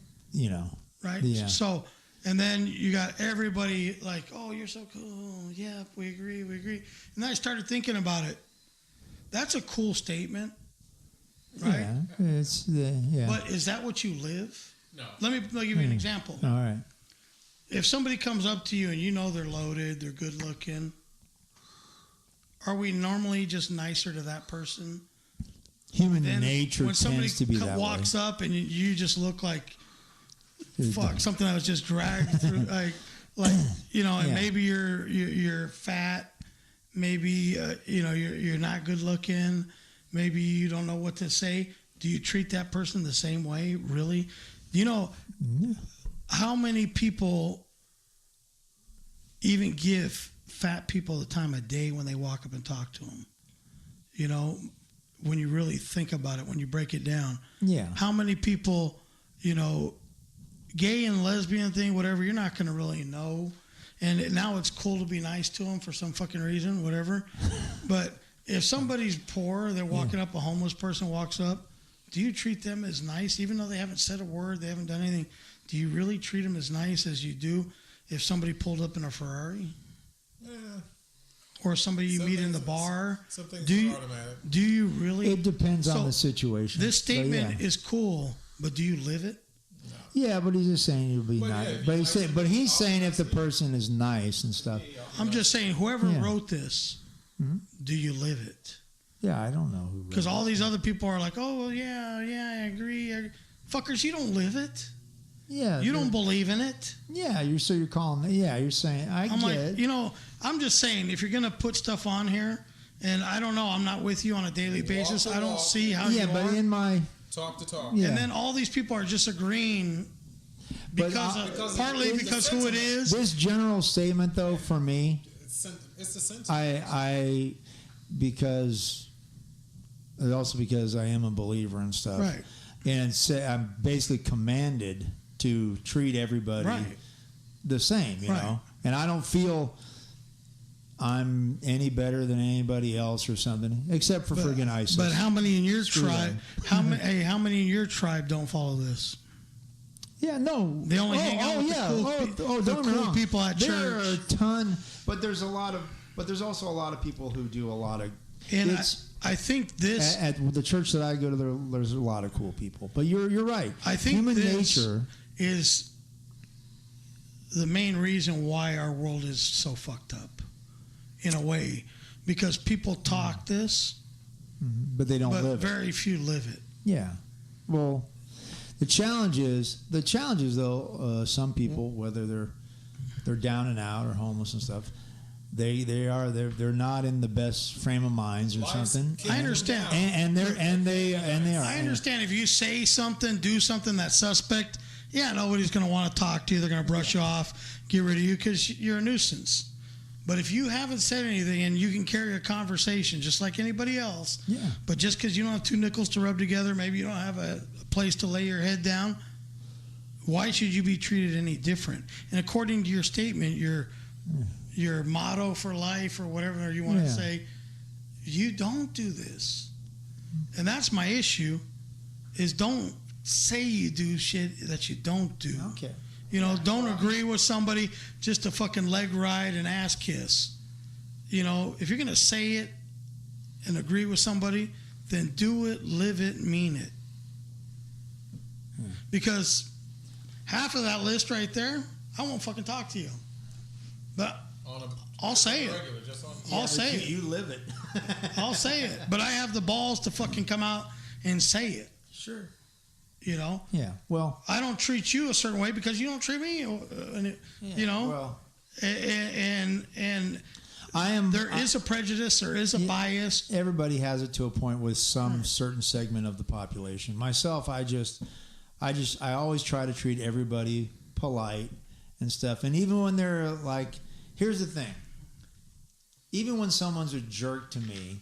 right? Yeah. So, and then you got everybody like, "Oh, you're so cool. Yeah, we agree. And then I started thinking about it. That's a cool statement, right? Yeah, But is that what you live? No. Let me give you an example. All right. If somebody comes up to you and they're loaded, they're good looking, are we normally just nicer to that person? Human nature when somebody tends to be that walks way. up and you just look like something that was just dragged through, and maybe you're fat, maybe you're not good looking, maybe you don't know what to say. Do you treat that person the same way? Really? How many people even give fat people the time of day when they walk up and talk to them? When you really think about it, when you break it down. Yeah. How many people, gay and lesbian thing, whatever, you're not going to really know. And now it's cool to be nice to them for some fucking reason, whatever. But if somebody's poor, they're walking up, a homeless person walks up, do you treat them as nice, even though they haven't said a word, they haven't done anything? Do you really treat them as nice as you do if somebody pulled up in a Ferrari? Yeah. Or somebody you meet in the bar? Some things are automatic. Do you really? It depends on the situation. This statement is cool, but do you live it? No. Yeah, but he's just saying you'll be nice. But he's saying if the person is nice and stuff. I'm just saying, whoever wrote this, do you live it? Yeah, I don't know who. Because all these other people are like, oh, well, yeah, I agree. Fuckers, you don't live it. Yeah. You don't believe in it. Yeah, you're calling. Yeah, you're saying. I'm like, I'm just saying, if you're gonna put stuff on here, and I don't know, I'm not with you on a daily basis. I don't see how you are. Yeah, but in my talk to talk. Yeah. And then all these people are just agreeing because partly because who it is. This general statement, though, for me, it's the sentiment. Because I am a believer and stuff, right? And I'm basically commanded to treat everybody the same, you know. And I don't feel I'm any better than anybody else or something, except for friggin' ISIS. But how many in your tribe? How many in your tribe don't follow this? Yeah, no. They only hang out with the cool people at church. There are a ton, but there's also a lot of people who do a lot of. And I think this at the church that I go to, there's a lot of cool people. But you're right. I think human this nature is the main reason why our world is so fucked up, in a way, because people talk this, but they don't live it. Very few live it. Yeah, well, The challenge is though. Some people, whether they're down and out or homeless and stuff, they're not in the best frame of minds or something. I understand, they are. I understand if you say something, do something that's suspect. Yeah, nobody's going to want to talk to you. They're going to brush you off, get rid of you because you're a nuisance. But if you haven't said anything and you can carry a conversation just like anybody else, but just because you don't have two nickels to rub together, maybe you don't have a place to lay your head down, why should you be treated any different? And according to your statement, your motto for life or whatever you want to say, you don't do this. And that's my issue, is don't say you do shit that you don't do. Okay. You know, don't agree with somebody just to fucking leg ride and ass kiss. You know, if you're going to say it and agree with somebody, then do it, live it, mean it. Because half of that list right there, I won't fucking talk to you. But I'll say it. I'll say it. You live it. I'll say it. But I have the balls to fucking come out and say it. Sure. You know? Yeah. Well, I don't treat you a certain way because you don't treat me. You know? Well, and there is a prejudice, there is a bias. Everybody has it to a point with some certain segment of the population. Myself, I always try to treat everybody polite and stuff. And even when they're like, here's the thing. Even when someone's a jerk to me,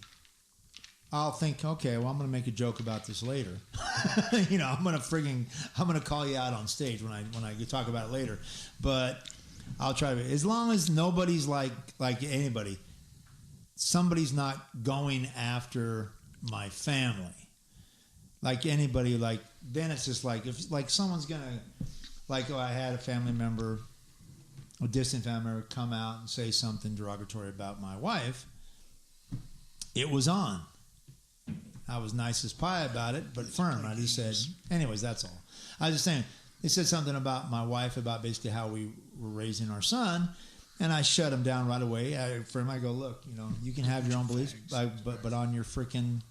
I'll think, okay, well, I'm going to make a joke about this later. You know, I'm going to call you out on stage when I talk about it later. But I'll try to, as long as nobody's like anybody, somebody's not going after my family. Like anybody, like, then it's just like, if like someone's going to, like, I had a family member, a distant family member, come out and say something derogatory about my wife. It was on. I was nice as pie about it, but firm. I just said, anyways, that's all. I was just saying, they said something about my wife, about basically how we were raising our son, and I shut him down right away. For him, I go, look, you know, you can have your own beliefs, but on your freaking,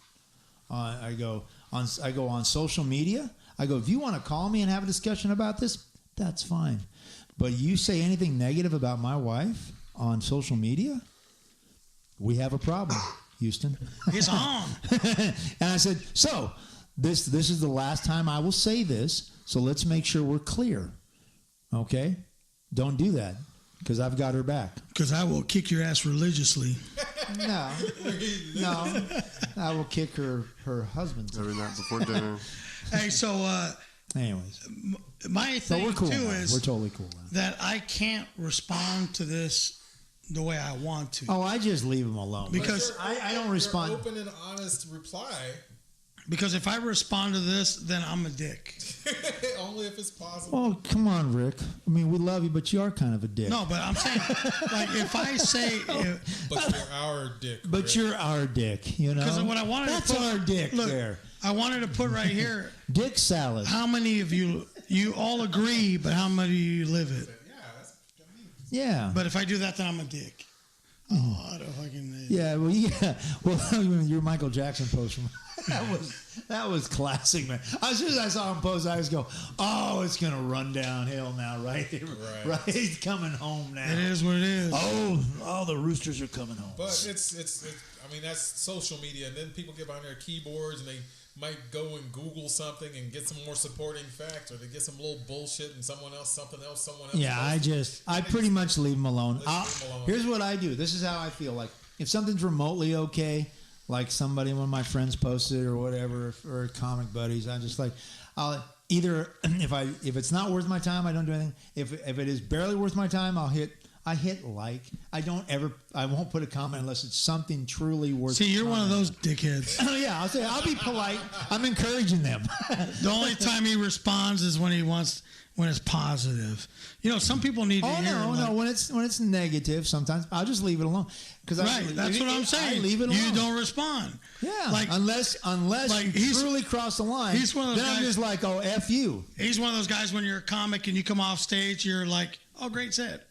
I go on social media. I go, if you want to call me and have a discussion about this, that's fine. But you say anything negative about my wife on social media, we have a problem. Houston. It's on. And I said, so this is the last time I will say this, so let's make sure we're clear. Okay? Don't do that, because I've got her back. Because I will kick your ass religiously. No. I will kick her husband's every night before dinner. Hey, so anyways. My thing, we're cool too, now. is we're totally cool now. That I can't respond to this the way I want to. Oh, I just leave them alone. Because I don't respond. Open and honest reply. Because if I respond to this, then I'm a dick. Only if it's possible. Oh, come on, Rick. I mean, we love you, but you are kind of a dick. No, but I'm saying, like, if I say... but you're our dick. But Rick. you're our dick, you know? Because what I wanted That's to put... our dick there. I wanted to put right here... Dick salad. How many of you all agree, but how many of you live it? Yeah. But if I do that, then I'm a dick. Oh, I don't fucking... Yeah, well, yeah. Well, your Michael Jackson post from... that was classic, man. As soon as I saw him post, I just go, "Oh, it's gonna run downhill now, right? Right, he's coming home now. It is what it is. Oh, the roosters are coming home." But it's I mean, that's social media, and then people get behind their keyboards and they might go and Google something and get some more supporting facts, or they get some little bullshit and someone else. Yeah, I pretty much leave them alone. Here's what I do. This is how I feel. Like, if something's remotely okay, like one of my friends posted or whatever, or comic buddies, I'm just like, I'll either, if it's not worth my time, I don't do anything. If it is barely worth my time, I hit like. I won't put a comment unless it's something truly worth. See, you're one of those dickheads. Oh yeah, I'll be polite. I'm encouraging them. The only time he responds is when it's positive. You know, some people need to hear. No. When it's negative, sometimes I'll just leave it alone. Right, that's what I'm saying. I leave it alone. You don't respond. Yeah, like unless like you truly cross the line. He's one of those then guys, I'm just like, oh, F you. He's one of those guys when you're a comic and you come off stage, you're like, oh, great set.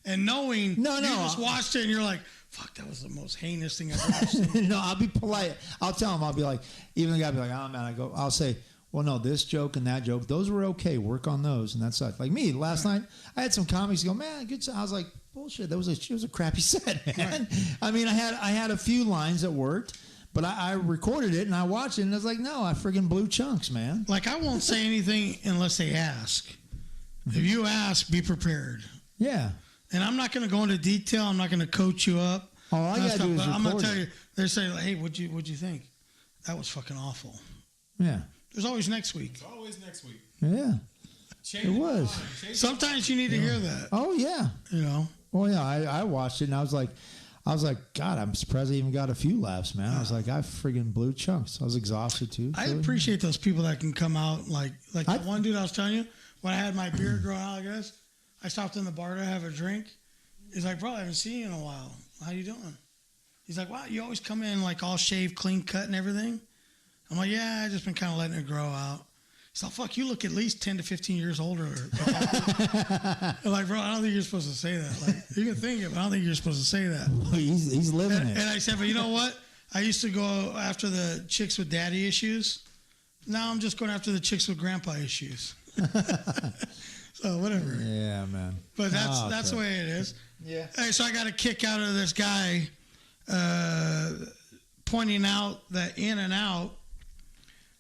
And knowing you just watched it and you're like, fuck, that was the most heinous thing I've ever seen. No, I'll be polite. I'll tell him. I'll be like, even the guy will be like, oh man, I'll say, well, no, this joke and that joke, those were okay. Work on those, and that's it. Like me, last night, I had some comics go, man, good set. I was like, bullshit, it was a crappy set, man. Right. I mean, I had a few lines that worked, but I recorded it, and I watched it, and I was like, no, I friggin' blew chunks, man. Like, I won't say anything unless they ask. If you ask, be prepared. Yeah. And I'm not going to go into detail. I'm not going to coach you up. All I got to do is record. I'm going to tell you, they're saying, hey, what'd you think? That was fucking awful. Yeah. There's always next week. It's always next week. Yeah. Change it was. Sometimes you need to hear that. Oh, yeah. You know? Oh, yeah. I watched it, and I was like, God, I'm surprised I even got a few laughs, man. I was like, I friggin' blew chunks. I was exhausted, too. I appreciate those people that can come out, like that one dude I was telling you, when I had my beard growing out like this, I stopped in the bar to have a drink. He's like, bro, I haven't seen you in a while. How you doing? He's like, wow, you always come in like all shaved, clean cut and everything. I'm like, yeah, I just been kind of letting it grow out. He's like, fuck, you look at least 10 to 15 years older. I'm like, bro, I don't think you're supposed to say that. Like, you can think it, but I don't think you're supposed to say that. Well, he's living it. And I said, but you know what? I used to go after the chicks with daddy issues. Now I'm just going after the chicks with grandpa issues. So whatever. Yeah, man. But that's the way it is. Yeah. Hey, so I got a kick out of this guy pointing out that In-N-Out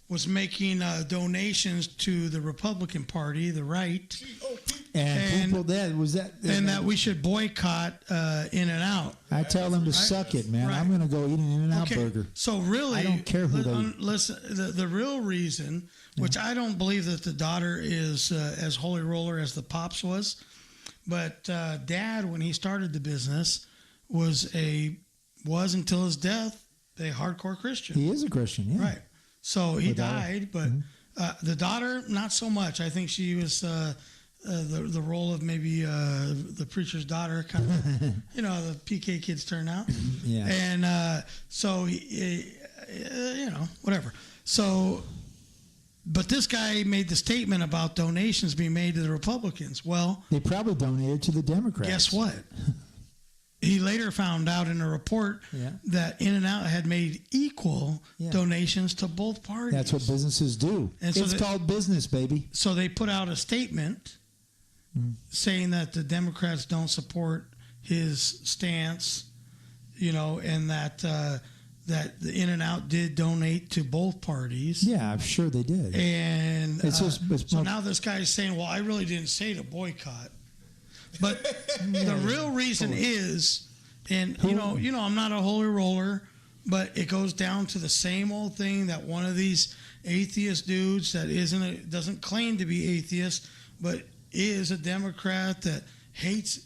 was making donations to the Republican Party, the right, and people that we should boycott In-N-Out. I tell them to suck it, man. Right. I'm going to go eat an In-N-Out burger. So really, I don't care who they. Listen, the real reason, which I don't believe that the daughter is as holy roller as the pops was, but Dad, when he started the business, was until his death a hardcore Christian. He is a Christian, yeah. Right. So he died, but the daughter, not so much. I think she was the role of maybe the preacher's daughter, kind of, the PK kids turn out. Yeah. And so, whatever. So, but this guy made the statement about donations being made to the Republicans. Well, they probably donated to the Democrats. Guess what? He later found out in a report that In-N-Out had made equal donations to both parties. That's what businesses do. And so it's called business, baby. So they put out a statement saying that the Democrats don't support his stance, and that the In-N-Out did donate to both parties. Yeah, I'm sure they did. And so now this guy is saying, well, I really didn't say to boycott. But the real reason is, and I'm not a holy roller, but it goes down to the same old thing that one of these atheist dudes that doesn't claim to be atheist, but is a Democrat that hates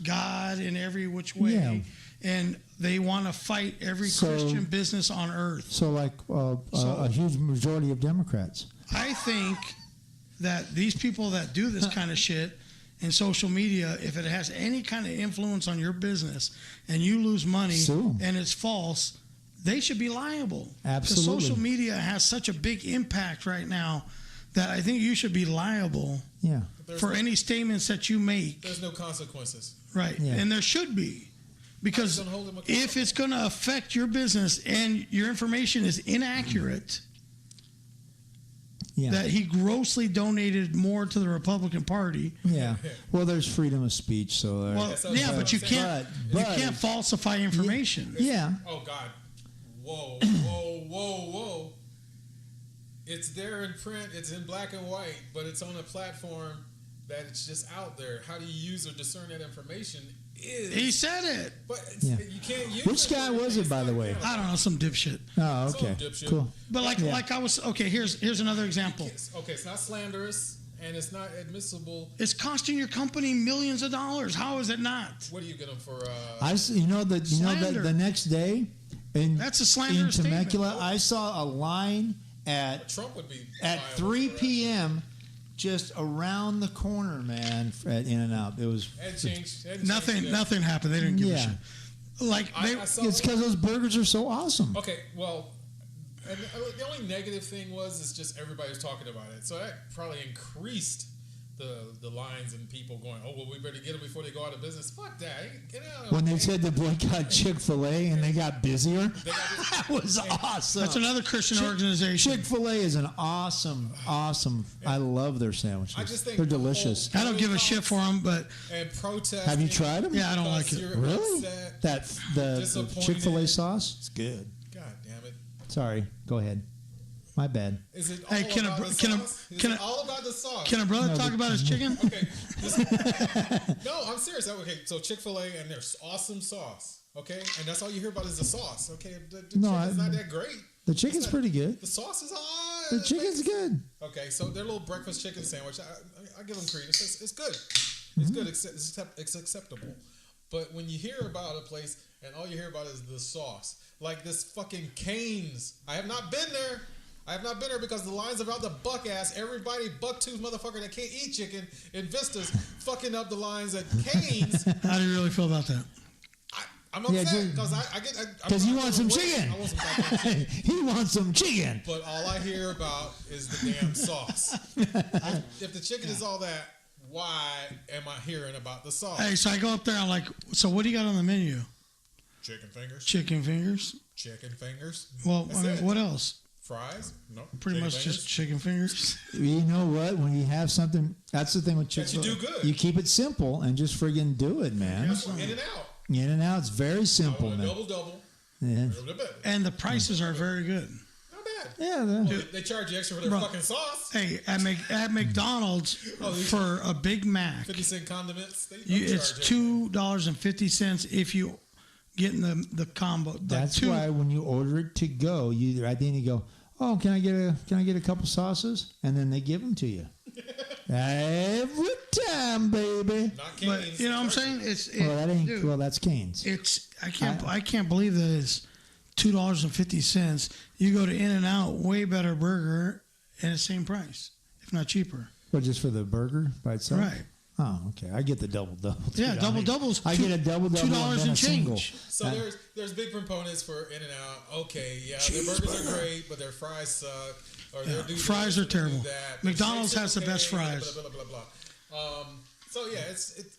God in every which way, and they want to fight every Christian business on earth. So, like a huge majority of Democrats. I think that these people that do this kind of shit in social media, if it has any kind of influence on your business and you lose money and it's false, they should be liable. Absolutely. Because social media has such a big impact right now that I think you should be liable for any statements that you make. There's no consequences. Right. Yeah. And there should be. Because if it's going to affect your business and your information is inaccurate, that he grossly donated more to the Republican Party. Yeah. Well, there's freedom of speech, so. But you can't falsify information. Yeah. Oh God. Whoa. It's there in print. It's in black and white, but it's on a platform that it's just out there. How do you use or discern that information? He said it. But you can't use it. Which guy was it, by the way? I don't know, some dipshit. Oh, okay. Cool. But like I was, okay, here's another example. Okay, it's not slanderous and it's not admissible. It's costing your company millions of dollars. How is it not? What do you get them for? The next day that's a slanderous in Temecula, statement. I saw a line at Trump would be at 3 p.m. just around the corner, man, at In-N-Out. It was nothing happened. They didn't give a shit. It's because those burgers are so awesome. Okay, well, and the only negative thing is just everybody was talking about it, so that probably increased the lines and people going, oh well, we better get them before they go out of business. Fuck that! Get out. When they said to boycott Chick-fil-A and they got busier, that was awesome. That's another Christian organization. Chick-fil-A is an awesome. I love their sandwiches. I just think they're delicious. I don't give a shit for them, but and protest. Have you tried them? Yeah, I don't like it. Really? The Chick-fil-A sauce? It's good. God damn it! Sorry, go ahead. My bad. Is it all Hey, about the sauce? Is it all about the sauce? Can a brother talk about his chicken? Okay. No, I'm serious. Okay, so Chick-fil-A and their awesome sauce. Okay, and that's all you hear about is the sauce. Okay, the chicken's not that great. The chicken's pretty good. The sauce is all. The chicken's good. Okay, so their little breakfast chicken sandwich, I give them credit. It's good. It's good. It's acceptable. But when you hear about a place and all you hear about is the sauce, like this fucking Cane's, I have not been there. Because the lines are out the buck ass. Everybody buck-tooth motherfucker that can't eat chicken in Vistas fucking up the lines at Cane's. How do you really feel about that? I'm upset because because you want some chicken. I want some goddamn chicken. He wants some chicken. But all I hear about is the damn sauce. If the chicken is all that, why am I hearing about the sauce? Hey, so I go up there. I'm like, so what do you got on the menu? Chicken fingers. Chicken fingers. Chicken fingers. Well, That's I mean, it. what else? Fries? No. Pretty much just chicken fingers. You know what? When you have something, that's the thing with Chick-fil-A. you do good. You keep it simple and just friggin' do it, man. In and out. In and out. It's very simple, man. Double. Yeah. And the prices are very good. Not bad. Yeah. They charge you extra for their fucking sauce. Hey, at McDonald's for a Big Mac, 50-cent condiments. it's $2.50 if you get in the combo. That's why when you order it to go, you at the end you go, oh, can I get a couple sauces? And then they give them to you. Every time, baby. Not Cane's. But you know what I'm saying? That's Cane's. I can't believe that it's $2.50. You go to In-N-Out, way better burger, and the same price, if not cheaper. But just for the burger by itself? Right. Oh, okay. I get the double. Yeah, doubles. I get a double $2 and single. change. So there's big proponents for In-N-Out. Okay, yeah, their burgers are great, but their fries suck. Or fries are terrible. McDonald's has the best fries. Blah, blah, blah, blah, blah. So yeah,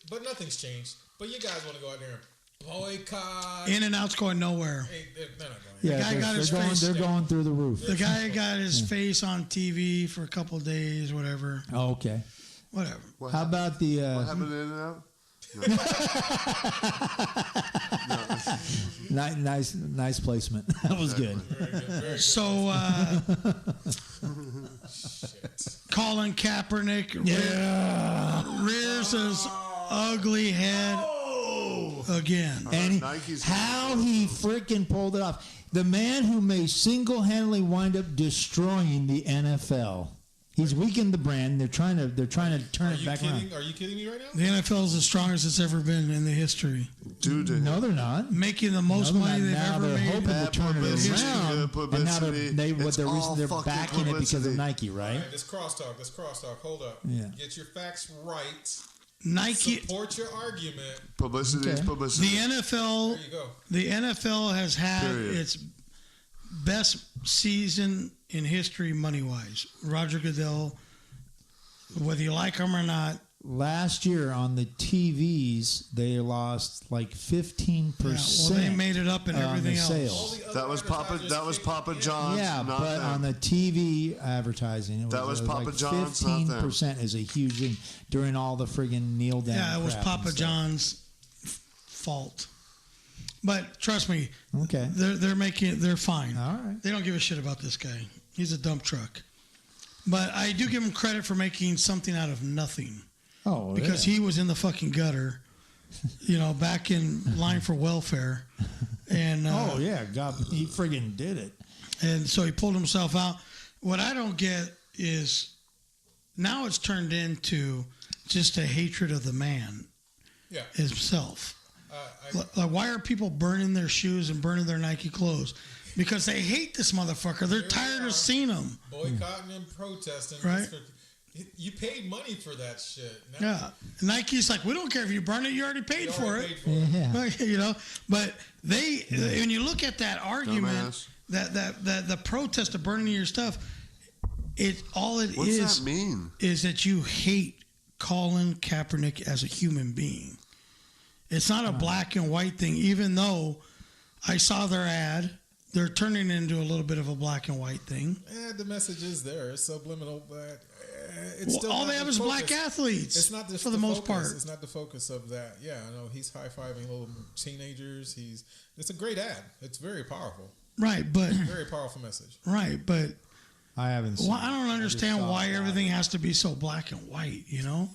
but nothing's changed. But you guys want to go out there and boycott. In-N-Out's going nowhere. They're not going. Yeah, the guy got his face. They're going through the roof. The guy got his face on TV for a couple of days, whatever. Oh, okay. Whatever. How about the? What happened in and out? Nice placement. That was good. Very good. So, Colin Kaepernick rears his ugly head again. And how he freaking pulled it off. The man who may single-handedly wind up destroying the NFL. He's weakened the brand. They're trying to turn it back around. Are you kidding me right now? The NFL is the strongest it's ever been in the history. No, they're not. Making the most money they've ever they're made. hoping to turn it around. And now they're backing it because of Nike, right? All right, this crosstalk. Hold up. Yeah. Get your facts right. Nike Support your argument. Publicity is publicity. The NFL. There you go. The NFL has had Period. its best season in history, money wise. Roger Goodell, whether you like him or not. Last year on the TVs, they lost like 15%. Well, they made it up in everything else. Sales. That was Papa John's. Yeah, not but them. on the TV advertising, That was Papa like John's, not them. 15% is a huge thing during all the friggin' kneel down. Yeah, it was crap and Papa stuff. John's fault. But trust me, Okay. they're fine. All right. They don't give a shit about this guy. He's a dump truck. But I do give him credit for making something out of nothing. Oh, Because he was in the fucking gutter, back in line for welfare. And God, he friggin' did it. And so he pulled himself out. What I don't get is now it's turned into just a hatred of the man himself. Like, why are people burning their shoes and burning their Nike clothes? Because they hate this motherfucker. They're tired of seeing him. Boycotting and protesting. Right. You paid money for that shit. Yeah. Nike's like, we don't care if you burn it. You already paid for it. Yeah. But when you look at that argument, Dumbass. the protest of burning your stuff, What's that mean? is that you hate Colin Kaepernick as a human being. It's not a black and white thing, even though I saw their ad. They're turning it into a little bit of a black and white thing. The message is there. It's subliminal, but it's still all they have is black athletes. It's not for the most part. It's not the focus of that. Yeah, I know he's high-fiving little teenagers. It's a great ad. It's very powerful. Right, but very powerful message. Right, but I haven't seen I don't understand why everything has to be so black and white, you know?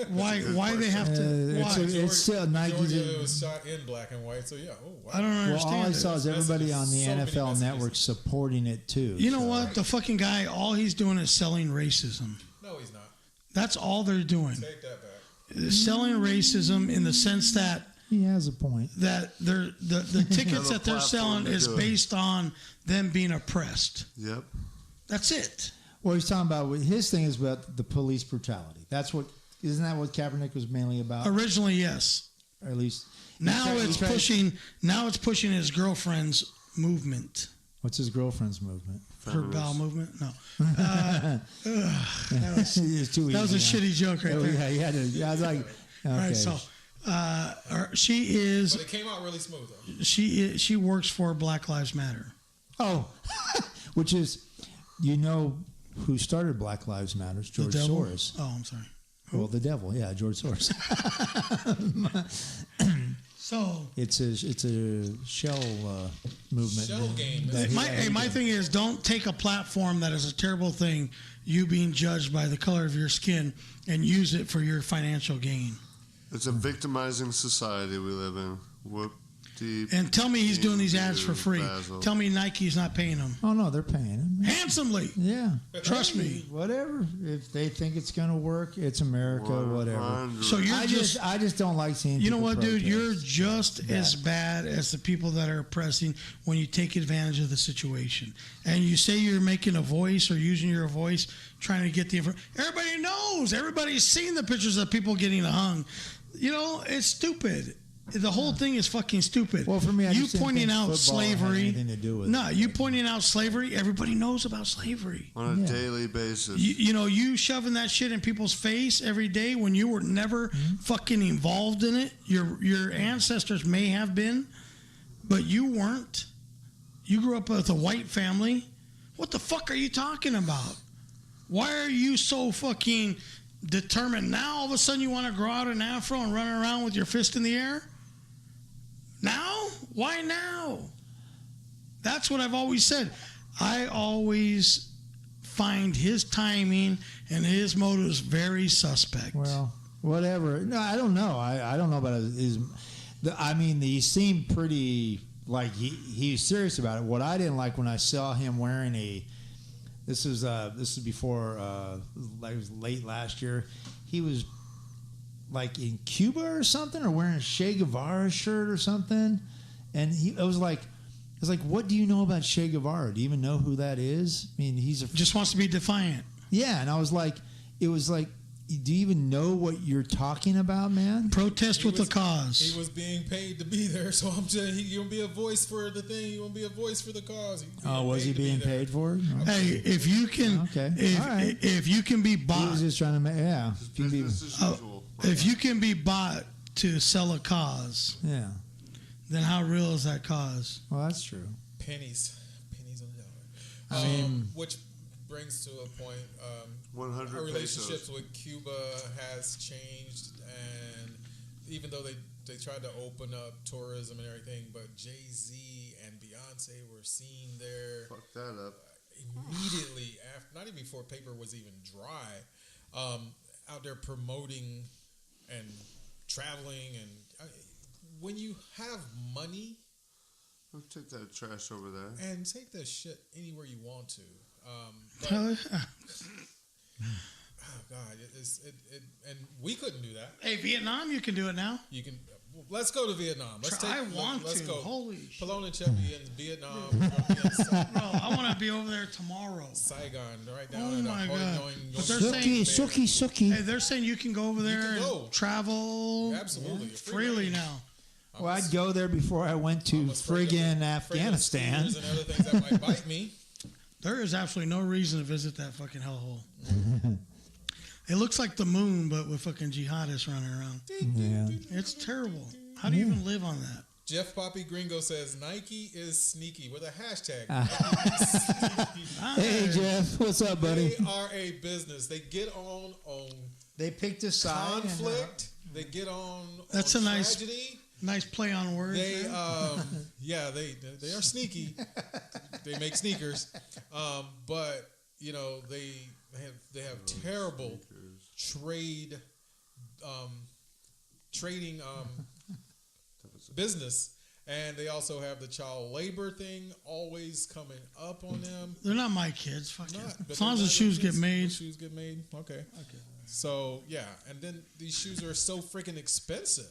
why they have to it's still Nike's. It was shot in black and white, so yeah. Oh, wow. I don't understand. Well, all I saw is everybody on the NFL network supporting it too. You know what? The fucking guy, all he's doing is selling racism. No, he's not. That's all they're doing. Take that back. They're selling racism in the sense that he has a point. That the tickets that they're selling is based on them being oppressed. Yep. That's it. Well, he's talking about his thing is about the police brutality. Isn't that what Kaepernick was mainly about? Originally, yes. Or at least now it's pushing his girlfriend's movement. What's his girlfriend's movement? Her bowel movement? No. That was a shitty joke right there. Yeah, I was like, okay. All right, so she is. But it came out really smooth though. She works for Black Lives Matter. Oh, which is, you know, who started Black Lives Matter? George Soros. Oh, I'm sorry. Well, the devil, yeah, George Soros. So it's a shell movement. Shell game. My thing is, don't take a platform that is a terrible thing, you being judged by the color of your skin, and use it for your financial gain. It's a victimizing society we live in. Whoop. And tell me he's doing these ads for free. Basil. Tell me Nike's not paying him. Oh, no, they're paying him. Handsomely. Yeah. Trust me. Whatever. If they think it's going to work, it's America, 100. whatever. So I just don't like seeing You know what, protest. dude? You're just as bad as the people that are oppressing when you take advantage of the situation. And you say you're making a voice or using your voice trying to get the information. Everybody knows. Everybody's seen the pictures of people getting hung. You know, it's stupid. The whole thing is fucking stupid. Well, for me, you pointing out slavery. Anything to do with you pointing out slavery. Everybody knows about slavery on a daily basis. You know, you shoving that shit in people's face every day when you were never fucking involved in it. Your ancestors may have been, but you weren't. You grew up with a white family. What the fuck are you talking about? Why are you so fucking determined? Now all of a sudden you want to grow out an afro and run around with your fist in the air? Now? Why now? That's what I've always said. I always find his timing and his motives very suspect. Well, whatever. No, I don't know. I don't know about his. He seemed pretty like he's serious about it. What I didn't like when I saw him wearing this is before like it was late last year. He was like in Cuba or something, or wearing a Che Guevara shirt or something, and I was like, what do you know about Che Guevara? Do you even know who that is? I mean, just wants to be defiant. Yeah, and I was like, do you even know what you're talking about, man? Protest with a cause. He was being paid to be there, so I'm saying you won't be a voice for the thing. You won't be a voice for the cause. Was he being paid for it? Okay. Hey, if you can, if you can be bought, he was just trying to make, yeah. If you can be bought to sell a cause, yeah, then how real is that cause? Well, that's true. Pennies on the dollar. Which brings to a point. 100 our relationships pesos. with Cuba has changed, and even though they tried to open up tourism and everything, but Jay-Z and Beyonce were seen there. Fuck that up. Immediately after, not even before paper was even dry, out there promoting and traveling, and when you have money, I'll take that trash over there and take that shit anywhere you want to. Oh God, and we couldn't do that. Hey, Vietnam, you can do it now. You can. Let's go to Vietnam. Let's go. Holy Pelon and Chubby in Vietnam. Bro, I want to be over there tomorrow. Saigon, right down. Oh my God! But they're Suki. Hey, they're saying you can go over there and travel absolutely freely now. Well, I'd go there before I went to friggin' Afghanistan. And other things that might bite me. There is absolutely no reason to visit that fucking hellhole. It looks like the moon, but with fucking jihadists running around. Yeah. It's terrible. How do you even live on that? Jeff Poppy Gringo says Nike is sneaky with a hashtag. Hey, Jeff. What's up, buddy? They are a business. They get on They picked a side. conflict. They get on That's on a nice- tragedy. Nice play on words. They there. they are sneaky. They make sneakers, but you know they have terrible trading business, and they also have the child labor thing always coming up on them. They're not my kids. Fuck it. But As long as they're the not shoes your get kids. made. The shoes get made. Okay. So yeah, and then these shoes are so freaking expensive.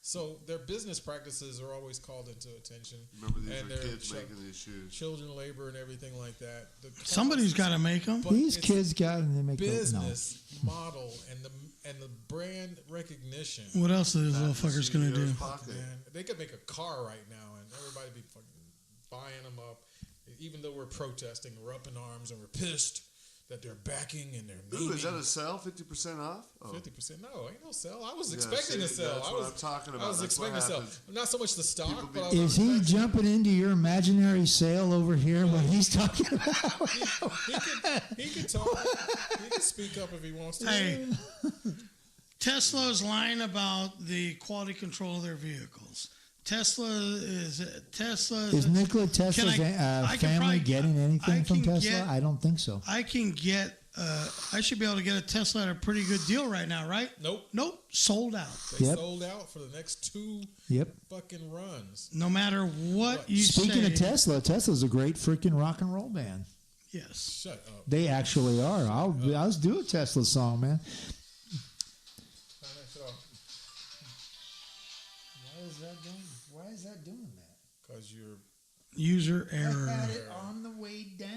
So their business practices are always called into attention. Remember, these and are their kids making these shoes. children labor and everything like that. The Somebody's costs- got to make them. but These it's kids got and they make business model and the brand recognition. What else are these little fuckers going to do? Pocket. Man, they could make a car right now, and everybody be fucking buying them up. Even though we're protesting, we're up in arms, and we're pissed that they're backing and they're Ooh, is that naming a sell? 50% off? Oh. 50%. No, ain't no sell. I was Yeah, expecting a see, sell. that's I what was I'm talking about. I was That's what expecting a sell. happens. Not so much the People stock, be- but I was Is he expecting- jumping into your imaginary sale over here when he's talking about? He can talk. He can speak up if he wants to. Hey, Tesla's lying about the quality control of their vehicles. Is Tesla. Nikola Tesla's Can I can family probably- getting anything I from can Tesla? get- I don't think so. I can get. I should be able to get a Tesla at a pretty good deal right now, right? Nope. Sold out. They Yep. sold out for the next 2 Yep. fucking runs. No matter what you Speaking say. of Tesla, Tesla's a great freaking rock and roll band. Yes. Shut up. They actually are. I'll do a Tesla song, man. Turn that shit off. Why is that doing that? Because you're. User error. it on the way down.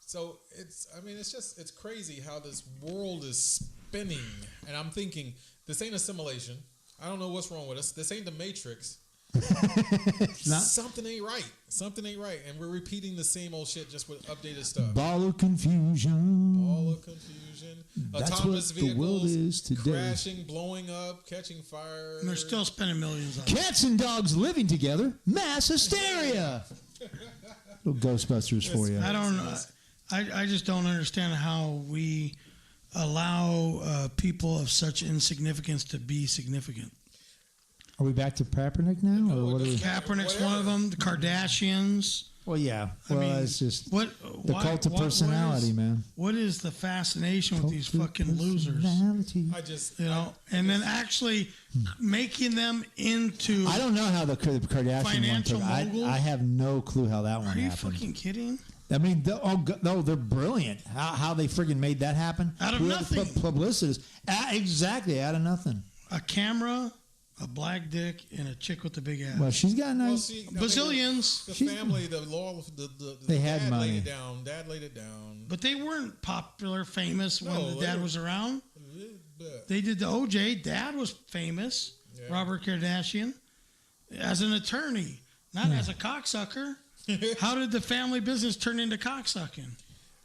So it's crazy how this world is spinning. And I'm thinking, this ain't a simulation. I don't know what's wrong with us. This ain't the Matrix. Something ain't right. Something ain't right. And we're repeating the same old shit just with updated stuff. Ball of confusion. All of confusion. That's Autonomous what the world vehicles is today. crashing, blowing up, catching fire. And they're still spending millions on it. Cats and dogs living together. Mass hysteria. Little Ghostbusters for you. I don't know. I just don't understand how we allow people of such insignificance to be significant. Are we back to Kaepernick now, or what? Are we? Kaepernick's one of them. The Kardashians. Well, yeah. I Well, mean, it's just What the cult of personality, man. What is the fascination with these Cult of fucking losers? personality. I just, You know, and then actually making them into. I don't know how the Kardashian one Financial took. moguls? I have no clue how that one Are you happened. fucking kidding? I mean, they're brilliant. How they friggin' made that happen? Out of Whoever nothing. Publicist. Exactly, out of nothing. A camera, a black dick, and a chick with the big ass. Well, she's got well, nice. see, Bazillions. The family, the They had dad money. laid it down. Dad laid it down. But they weren't popular, famous when No, the they dad were- was around. But They did the OJ. Dad was famous. Yeah. Robert Kardashian. As an attorney, not as a cocksucker. How did the family business turn into cocksucking?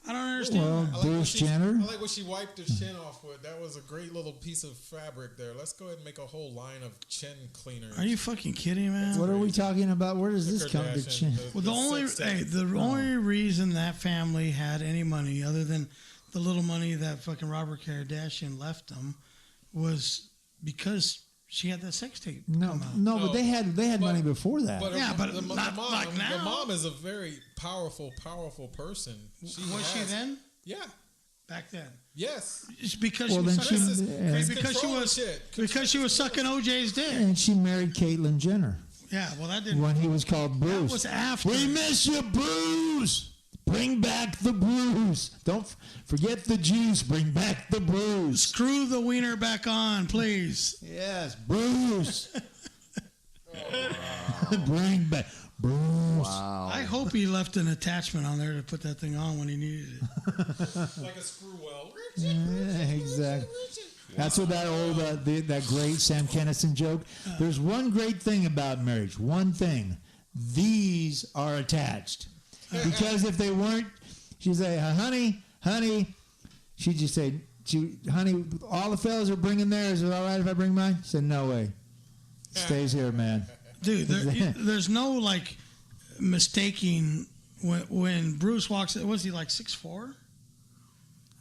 I don't understand. Well, that. I like Bruce what she- Jenner. I like what she wiped her chin off with. That was a great little piece of fabric there. Let's go ahead and make a whole line of chin cleaners. Are you fucking kidding, man? What are we talking about? Where does this come? Kardashian, Well, the only reason that family had any money other than the little money that fucking Robert Kardashian left them was because she had that sex tape. No, come out. no, but they had money before that. But Yeah, but the not mom, like now. The mom is a very powerful person. Was she has- then? Yeah. Back then? Yes. It's because Well, she was then sucking, she- yeah. because she was Shit. because she was sucking OJ's dick. And she married Caitlyn Jenner Yeah, well that didn't. when he was called Bruce. That was after. We miss you, Bruce. Bring back the Bruce. Don't forget the juice. Bring back the Bruce. Screw the wiener back on, please. Yes, Bruce. Bring back Bruce. Wow. I hope he left an attachment on there to put that thing on when he needed it. Like a screw well. Yeah, exactly. That's what that old that great Sam Kinison joke. There's one great thing about marriage. One thing. These are attached. Because if they weren't, she'd say, honey. She'd just say, honey, all the fellas are bringing theirs. Is it all right if I bring mine? She said, no way. Stays here, man. Dude, there's no like mistaking when Bruce walks in. Was he like 6'4"?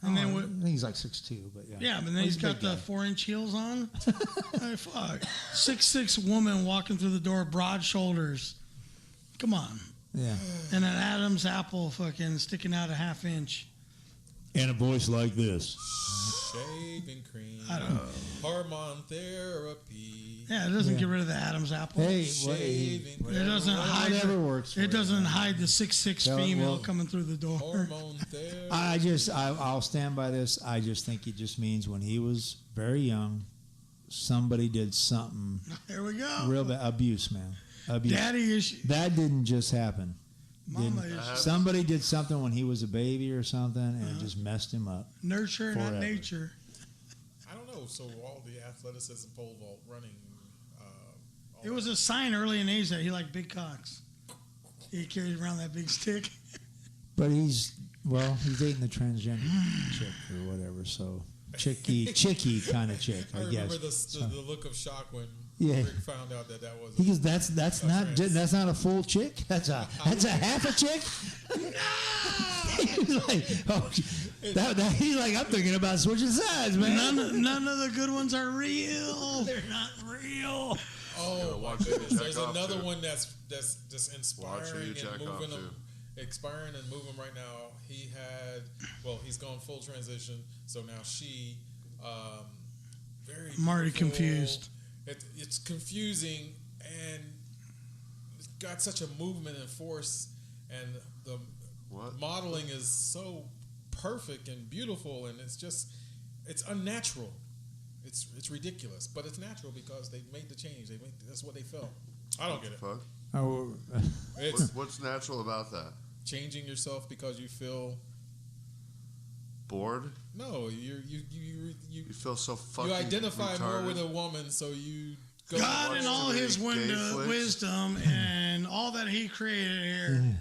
And then I think he's like 6'2", but yeah. Yeah, but then he's got the 4-inch heels on. Hey, fuck. 6'6" woman walking through the door, broad shoulders. Come on. Yeah. And an Adam's apple fucking sticking out a half-inch. And a voice like this. Shaving cream. I don't know. Hormone therapy. Yeah, it doesn't get rid of the Adam's apple. Hey, Shaving it doesn't hide. Whatever works for It doesn't hide the 6'6" female well, coming through the door. hormone therapy. I'll stand by this. I just think it just means when he was very young, somebody did something There we go. real bad. Abuse, man. Abuse. Daddy issues. That didn't just happen. Mama issues. Somebody did something when he was a baby or something, and it just messed him up. Nurture, not Forever. nature. I don't know. So all the athleticism, pole vault, running. All It was a sign early in age that he liked big cocks. He carried around that big stick. But he's dating the transgender chick or whatever, so chicky kind of chick, I guess. remember the look of shock when Yeah. Rick found out that was. He goes, that's not a full chick. That's a half a chick. He's like, he's like, I'm thinking about switching sides, man. None of the good ones are real. They're not real. Oh my watch it goodness! jack There's off, another too. one that's just Watch who you inspiring jack and off, moving him, too. inspiring and moving right now. He's gone full transition. So now she, very Marty beautiful. confused. It's confusing and it's got such a movement and force, and the modeling is so perfect and beautiful, and it's unnatural. It's ridiculous, but it's natural because they made the change. That's what they felt. I don't get it. Fuck. Oh, It's What's natural about that? changing yourself because you feel Bored? no. You You feel so fucking identify retarded. more with a woman, so you go God watch in all too his many gay flicks. wisdom and all that he created here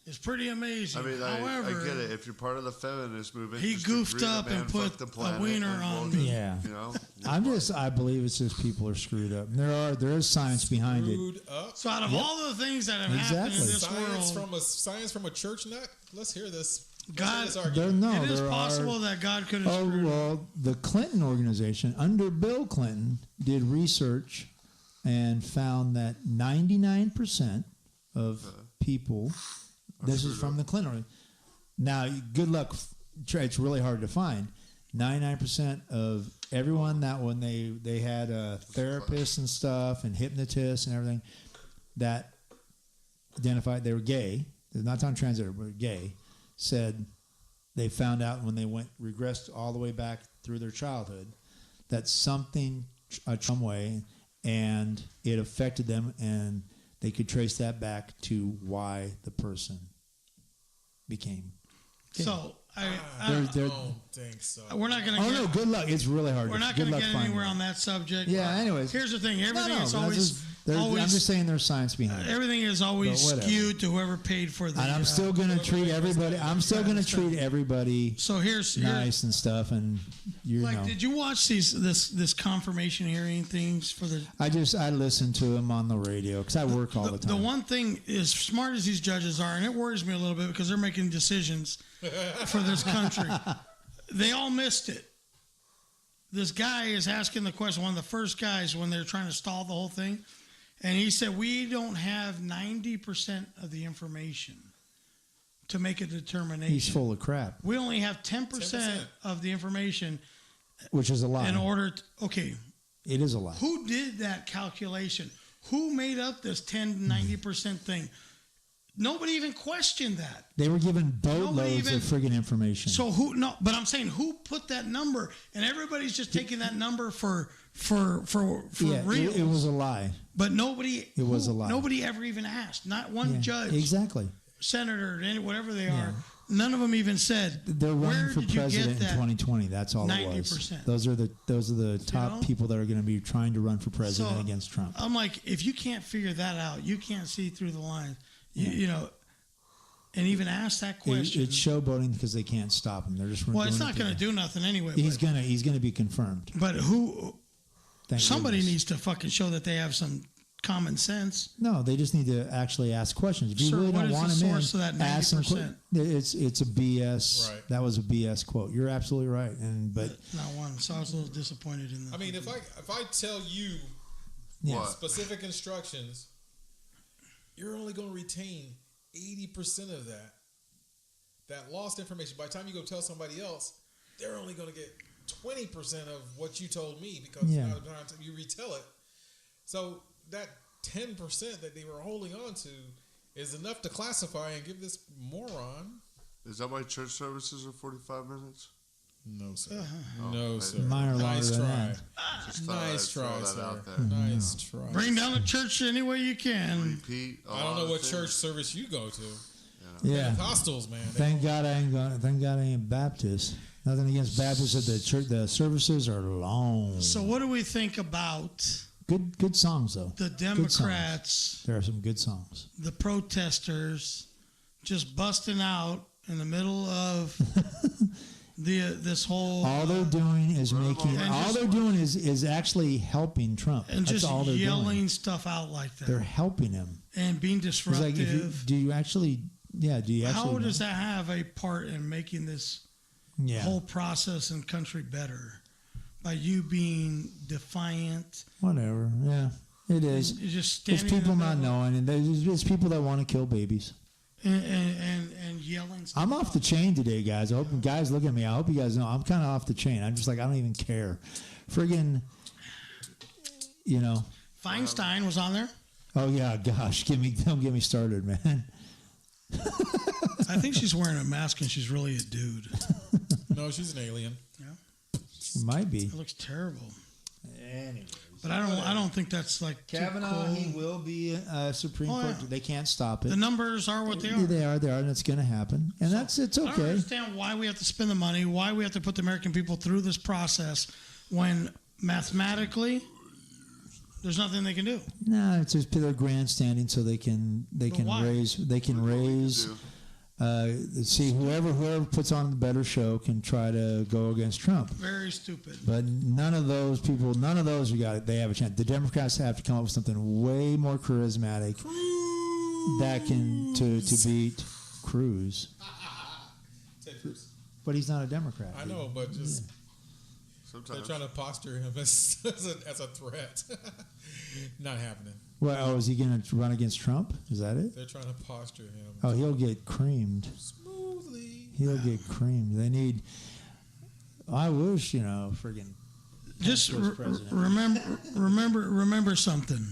is pretty amazing. I mean, However, I get it. If you're part of the feminist movement, he just goofed agree the up man and put fucked the a planet wiener and on we'll- me. yeah. You know, I believe it's just people are screwed up. And there is science behind it. screwed up. So out of all the things that have happened in Exactly. this world, Science from a church nut. Let's hear this. God- Let's hear this argument. No, it is there possible are. that God could have Oh, screwed up. well, the Clinton organization under Bill Clinton did research and found that 99% of people, this is from the Clinton organization. Now, good luck. It's really hard to find. 99% of everyone that when they had therapists and stuff and hypnotists and everything that identified they were gay, they're not talking transgender, but gay, said they found out when they regressed all the way back through their childhood that something, some way, and it affected them, and they could trace that back to why the person became. So I They're- don't think so. we're not going to Oh get. no! Good luck. It's really hard. We're not good going to luck get finding anywhere it. on that subject. Yeah. Anyways, Here's the thing. Everything No, is but always. I'm just saying there's science behind it. Everything is always But whatever. skewed to whoever paid for the. And I'm still going to treat everybody. I'm still going to treat everybody So here's nice and stuff. And you like, know, did you watch this confirmation hearing things for the? I listen to them on the radio because I work all the The time. one thing, as smart as these judges are, and it worries me a little bit because they're making decisions for this country. They all missed it. This guy is asking the question, one of the first guys when they're trying to stall the whole thing, and he said, we don't have 90% of the information to make a determination. He's full of crap, We only have 10% of the information which is a lie. in order to, okay, It is a lie. who did that calculation? Who made up this 10 to 90% thing? Nobody even questioned that. They were given Nobody boatloads even- of friggin' information. So but I'm saying who put that number? And everybody's just taking that number for yeah, real. it was a lie. But nobody. It was a lie. Nobody ever even asked. Not one Yeah, judge, exactly. senator, whatever they Yeah. are. None of them even said. They're Where running for did you president get in that? 2020. That's all it was. 90%. Those are the top know? people that are going to be trying to run for president So, against Trump. I'm like, if you can't figure that out, you can't see through the lines. You know, and even ask that question. It's showboating because they can't stop him. They're just well, it's not going to do nothing anyway. He's gonna be confirmed. But who? Thank somebody goodness. needs to fucking show that they have some common sense. No, they just need to actually ask questions. If you Sir, really what don't is want the him source in, of that ask him. 90%? It's a BS. Right. That was a BS quote. You're absolutely right. But Not one. So I was a little disappointed in that. I mean, if I tell you yeah. What? specific instructions, you're only going to retain 80% of that lost information. By the time you go tell somebody else, they're only going to get 20% of what you told me because by the time you retell it. So that 10% that they were holding on to is enough to classify and give this moron. Is that why church services are 45 minutes? No, sir. Oh, No, sir. Mine are Nice longer than try. that. Just thought Nice I'd throw try, that sir. out there. Nice try. Bring down the church any way you can. Repeat. I don't know what church service you go to. Yeah. Pentecostals, man. Thank God I ain't Baptist. Nothing against Baptists. The church, the services are long. So what do we think about Good songs though. the Good Democrats, songs. There are some good songs. the protesters, just busting out in the middle of this whole All they're doing is making. And All just- they're doing is actually helping Trump. and That's just all they're yelling doing. stuff out like They're that helping him. and being It's like, disruptive. do you actually? Yeah. Do you actually? How does that have a part in making this Yeah. whole process and country better? By you being defiant, Whatever. Yeah. It is. and just It's standing people in the not middle knowing, and it's people that want to kill babies. and yelling stuff I'm off out. the chain today, guys. I hope guys look at me. I hope you guys know I'm kind of off the chain. I'm just like I don't even care. Friggin', Feinstein was on there. Oh yeah, gosh, don't get me started, man. I think she's wearing a mask and she's really a dude. No, she's an alien. It might be. It looks terrible. Anyways. But I don't think that's like too Kavanaugh, cool. he will be a Supreme Oh, Court. yeah. They can't stop it. The numbers are what they are. They are, and it's going to happen, and it's I don't okay. understand why we have to spend the money, why we have to put the American people through this process when mathematically there's nothing they can do. No, it's just they're grandstanding so they can why? raise. See whoever puts on the better show can try to go against Trump. Very stupid. But none of those who got it, they have a chance. The Democrats have to come up with something way more charismatic that can to beat Cruz. Ted Cruz. But he's not a Democrat. I know, but just they're Sometimes. trying to posture him as a threat. Not happening. Well, is he going to run against Trump? Is that it? They're trying to posture him Oh, he'll get creamed. smoothly. He'll get creamed. They need. I wish, friggin'. Just was president. remember something.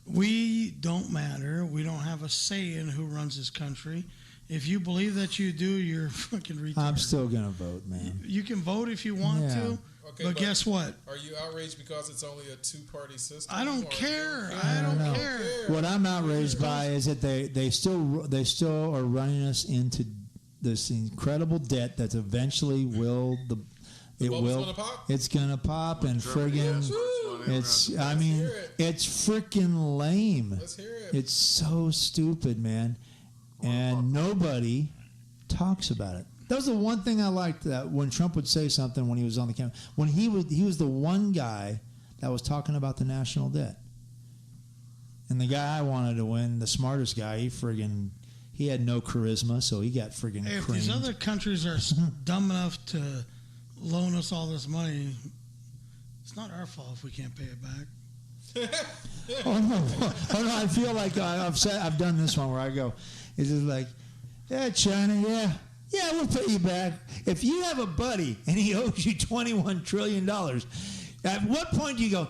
We don't matter. We don't have a say in who runs this country. If you believe that you do, you're fucking retarded. I'm still going to vote, man. You can vote if you want Yeah. to, Okay, but guess what? Are you outraged because it's only a two-party system? I don't Or care. you I don't know. care. What I'm outraged by is that they still are running us into this incredible debt that's eventually bubble's gonna pop? It's gonna pop and Germany friggin' has first money it's around. I mean hear it. it's freaking lame. Let's hear it. It's so stupid, man, and nobody talks about it. That was the one thing I liked, that when Trump would say something when he was on the camera, when he was the one guy that was talking about the national debt. And the guy I wanted to win, the smartest guy, he had no charisma, so he got friggin' Hey, if creamed. these other countries are dumb enough to loan us all this money, it's not our fault if we can't pay it back. Oh no! I feel like I've done this one where I go, it's just like, yeah, China, yeah, we'll pay you back. If you have a buddy and he owes you $21 trillion, at what point do you go,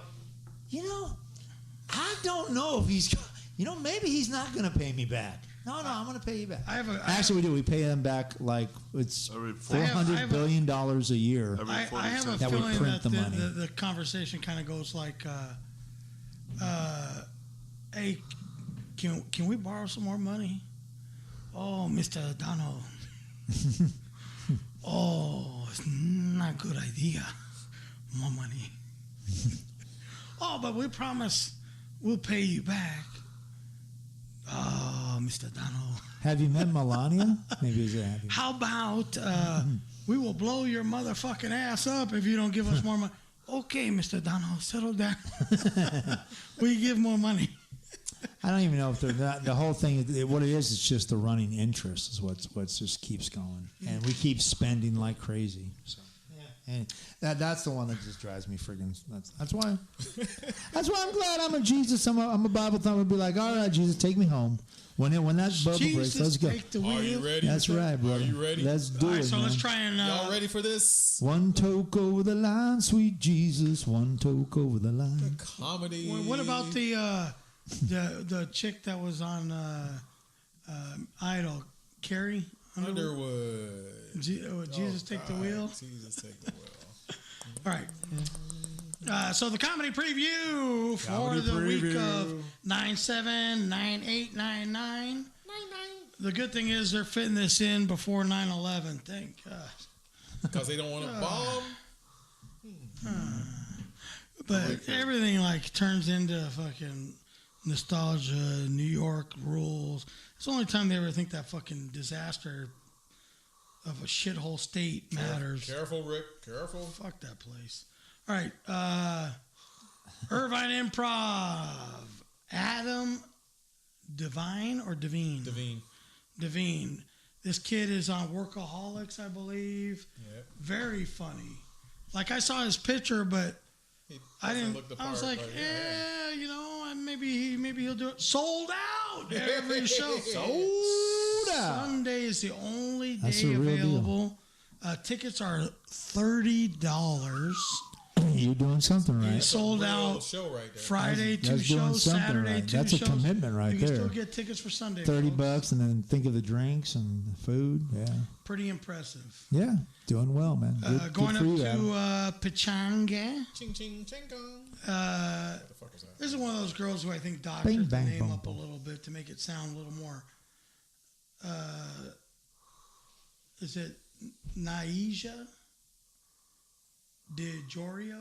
I don't know if he's, maybe he's not going to pay me back. No, I'm going to pay you back. Actually, we do. We pay them back like it's Every $400 billion a year. Every I 40 have a cents. That would feeling print that the money. the conversation kind of goes like, hey, can we borrow some more money? Oh, Mr. Donald. Oh, it's not a good idea. More money. Oh, but we promise we'll pay you back. Oh, Mr. Donald. Have you met Melania? Maybe it's have you. How about we will blow your motherfucking ass up if you don't give us more money? Okay, Mr. Donald, settle down. We give more money. I don't even know if the whole thing. What it is, it's just the running interest is what just keeps going, and we keep spending like crazy. So. And that's the one that just drives me friggin' nuts. That's why I'm glad I'm a Jesus. I'm a Bible thumper. I'll be like, all right, Jesus, take me home. When that bubble breaks, let's go. Take the wheel. Are you ready? That's right, brother. Are you ready? Let's do All right, it. so let's man. try and. Y'all ready for this? One toke over the line, sweet Jesus. One toke over the line. Comedy. What about the chick that was on Idol, Carrie Underwood? Jesus take the wheel. Jesus take the wheel. All right. So the comedy preview for the week of 9/7, 9/8, 9/9. The good thing is they're fitting this in before 9/11. Thank God. Because they don't want to bomb. But everything like turns into fucking nostalgia. New York rules. It's the only time they ever think that fucking disaster of a shithole state matters. Careful, Rick. Careful. Fuck that place. All right. Irvine Improv. Adam Devine or Devine? Devine. This kid is on Workaholics, I believe. Yep. Very funny. Like I saw his picture, but I didn't. Look the I was part, like, but yeah. you know, maybe he'll do it. Sold out every show. Sold out. Sunday is the only That's day a real available. Tickets are $30. You're doing something right. Sold Real out show right there. Friday, two That's doing shows. something Saturday, right. two That's a shows. commitment right You can there. still get tickets for Sunday. $30 folks. and then think of the drinks and the food. Yeah. Pretty impressive. Yeah. Doing well, man. Good, Going good for up you, Adam. to Pachanga. Ching, ching, ching, gong. What the fuck is that? This is one of those girls who I think Bing, doctored the bang, name boom, up a boom. little bit to make it sound a little more. Is it Naija? DeGorio?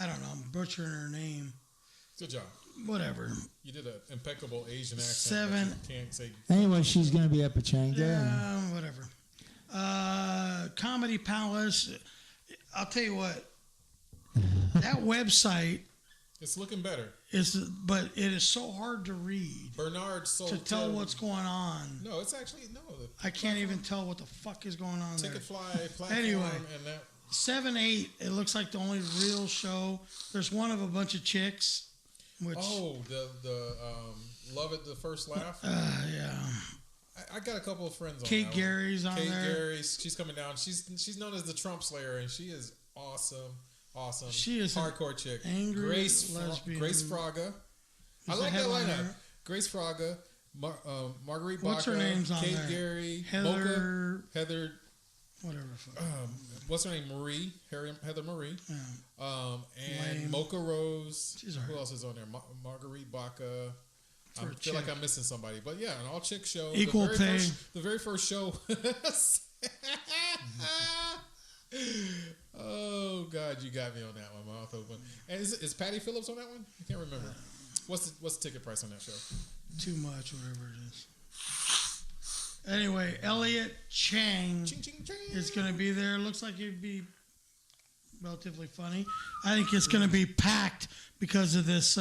I don't know. I'm butchering her name. Good job. Whatever. You did an impeccable Asian accent. Seven. But you can't say. Anyway, she's going to be at Pachanga. Yeah, whatever. Comedy Palace. I'll tell you what. That website It's looking better. but it is so hard to read Bernard sold to tell what's going on. No, it's actually no. I can't even tell what the fuck is going on there. Ticketfly platform Anyway. and that. 7/8. It looks like the only real show. There's one of a bunch of chicks, which The Love at the First Laugh. yeah. I got a couple of friends on Kate that Gary's one. on Kate there. Gary, she's coming down. She's known as the Trump Slayer, and she is awesome. She is an hardcore chick. angry Grace lesbian. Grace Fraga. I Who's like the that lineup. headliner? Grace Fraga, Marguerite What's Baca, her name's on Kate there? Gary, Heather- Mocha, Heather. Whatever. Fuck. What's her name? Marie. Heather Marie. Yeah. And Lame. Mocha Rose. She's Who alright. else is on there? Marguerite Baca. I For a feel like chick. I'm missing somebody, but yeah, an all chick show. Equal pay. The very first show. Oh God, you got me on that one. Mouth open. And is Patty Phillips on that one? I can't remember. What's the ticket price on that show? Too much, whatever it is. Anyway, Elliot Chang Ching, ching, ching. is going to be there. Looks like it'd be relatively funny. I think it's going to be packed because of this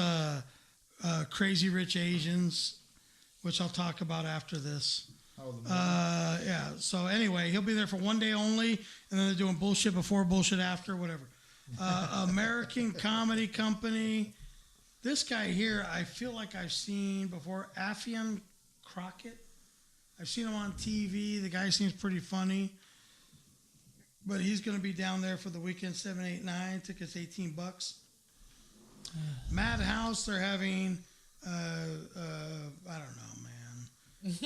Crazy Rich Asians, which I'll talk about after this. Yeah. So anyway, he'll be there for one day only, and then they're doing bullshit before, bullshit after, whatever. American Comedy Company. This guy here, I feel like I've seen before. Affian Crockett. I've seen him on TV. The guy seems pretty funny. But he's going to be down there for the weekend, 7, 8, 9. Tickets $18. Madhouse, they're having, I don't know, man.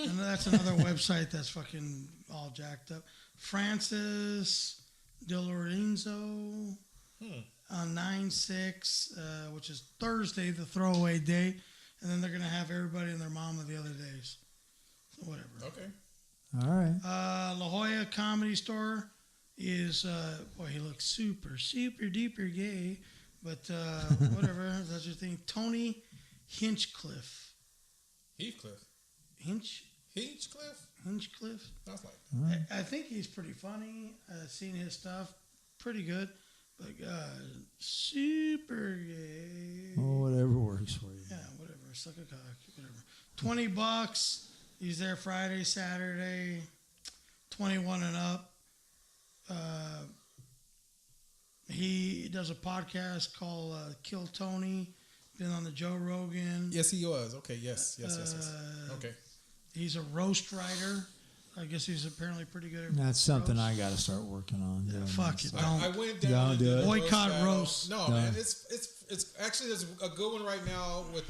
And that's another website that's fucking all jacked up. Francis De Lorenzo on 9/6, which is Thursday, the throwaway day. And then they're going to have everybody and their mama the other days. So whatever. Okay. All right. La Jolla Comedy Store is, boy, he looks super, super duper gay. But whatever, that's your thing. Tony Hinchcliffe. Heathcliff. Hinchcliffe. That's like. I think he's pretty funny. I've seen his stuff, pretty good. But super gay. Oh, whatever works for you. Yeah, whatever. Suck a cock, whatever. $20. He's there Friday, Saturday. 21 and up. He does a podcast called Kill Tony. Been on the Joe Rogan. Yes, he was. Okay, yes. Okay. He's a roast writer. I guess he's apparently pretty good at That's something roast. I got to start working on. Yeah, doing fuck that it. stuff. Don't. I went down Don't and do did it. a Boycott battle. roast. No, man, it's actually there's a good one right now with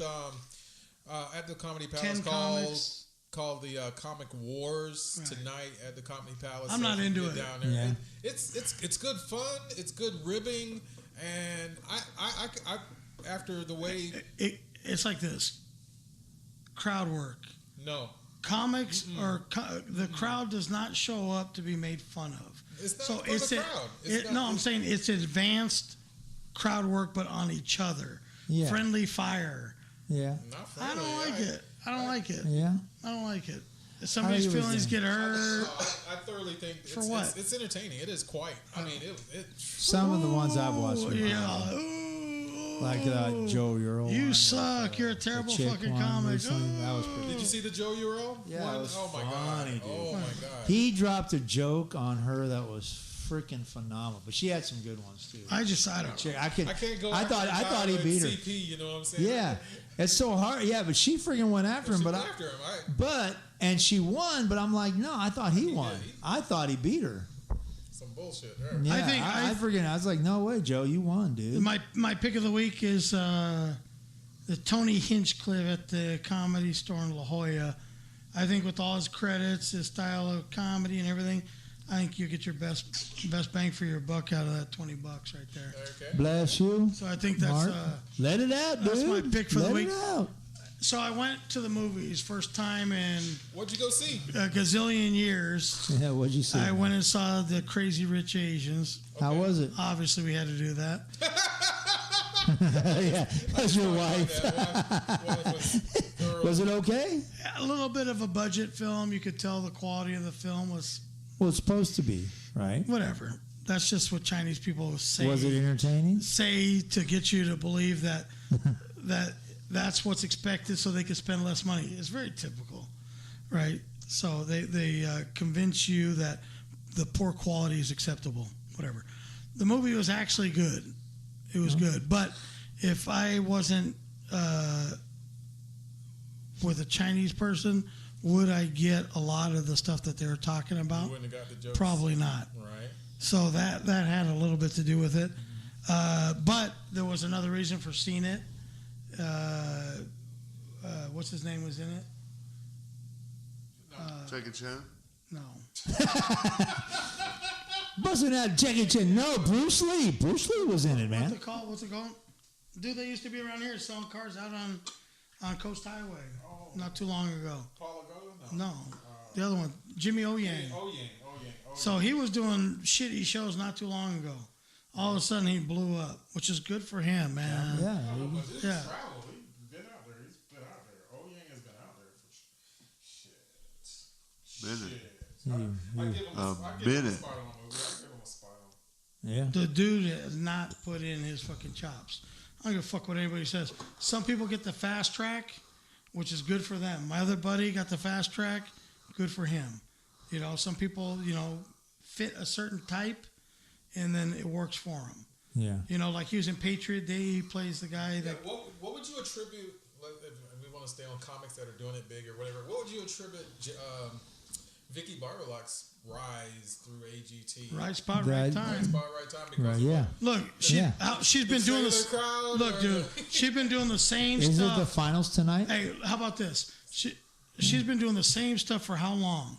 at the Comedy Palace called the Comic Wars tonight at the Comedy Palace. I'm not into it. Down there. Yeah. And it's good fun. It's good ribbing, and I after the way it's like this. Crowd work. no. Comics or the crowd does not show up to be made fun of. It's not So for it's the a- crowd. I'm saying it's advanced crowd work, but on each other. Yeah. Friendly fire. Yeah. Not I friendly. don't like it. I don't like it. Yeah. I don't like it. If somebody's agree with feelings you. get hurt. I thoroughly think For what? It's entertaining. It is quite. I mean, it Some of the ones I've watched were Yeah. like Joe Earl. You one, suck. You're a the terrible chick fucking one comic. recently. That was pretty. Did you see the Joe Euro Yeah, one? it was Oh my funny, god! dude. Oh my god! He dropped a joke on her that was freaking phenomenal, but she had some good ones too. I don't know. Chick, I can't go. I thought he beat her. CP, you know what I'm saying? Yeah, it's so hard. Yeah, but she freaking went after him. She But went after him. and she won. But I'm like, no, I thought he won. did. I thought he beat her. Some bullshit there. Yeah, I I was like, no way, Joe, you won, dude. My pick of the week is the Tony Hinchcliffe at the Comedy Store in La Jolla. I think with all his credits, his style of comedy and everything, I think you get your best bang for your buck out of that $20 right there. Okay. Bless you. So I think that's Mark. Let it out, dude. that's my pick for the Let week. it out. So I went to the movies first time in What'd you go see? a gazillion years. Yeah, what'd you say? I went and saw the Crazy Rich Asians. How was it? Obviously, we had to do that. Yeah, that's your wife. Was it okay? A little bit of a budget film. You could tell the quality of the film was Well, it's supposed to be, right? whatever. That's just what Chinese people say. Was it entertaining? Say to get you to believe that that's what's expected, so they can spend less money. It's very typical, right? So they convince you that the poor quality is acceptable. Whatever. The movie was actually good. It was good, but if I wasn't with a Chinese person, would I get a lot of the stuff that they were talking about? You wouldn't have got the jokes. Probably not. Right. So that had a little bit to do with it. But there was another reason for seeing it. What's his name was in it? Jackie Chan. No. Busting out Jackie Chan. No, Bruce Lee. Bruce Lee was in it, man. What's it called? Dude, they used to be around here selling cars out on Coast Highway not too long ago. Paul Ago? No. The other one, Jimmy O Yang. Oh yeah. So he was doing shitty shows not too long ago. All of a sudden, he blew up, which is good for him, man. Yeah. He's Yeah. traveled. He's been out there. He's been out there. Oh Yang has been out there for shit. Been I give him a Bennett. spot on the movie. I give him a spot on. Yeah. The dude has not put in his fucking chops. I don't give a fuck what anybody says. Some people get the fast track, which is good for them. My other buddy got the fast track, good for him. You know, some people, fit a certain type, and then it works for them. Yeah. You know, like he was in Patriot Day, he plays the guy that. Yeah, what would you attribute? If we want to stay on comics that are doing it big or whatever. What would you attribute Vicky Barlock's rise through AGT? Right spot, That- right Right time. spot, right time. Because Right, of yeah. Look, she's been doing this. Crowd, Look, dude, she's been doing the same Is it the stuff. finals tonight? Hey, how about this? She's been doing the same stuff for how long?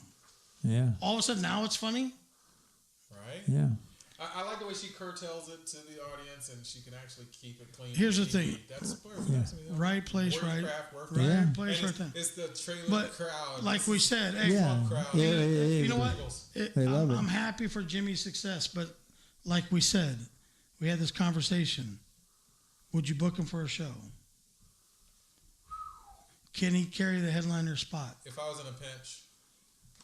Yeah. All of a sudden, now it's funny. Right. Yeah. I like the way she curtails it to the audience, and she can actually keep it clean. Here's the thing. That's perfect. Right place, right. Work Right Yeah. place, And right time. it's the trailer But crowd. like we said, hey, Yeah. crowd. Yeah, you know what? They love it. I'm happy for Jimmy's success, but like we said, we had this conversation. Would you book him for a show? Can he carry the headliner spot? If I was in a pinch,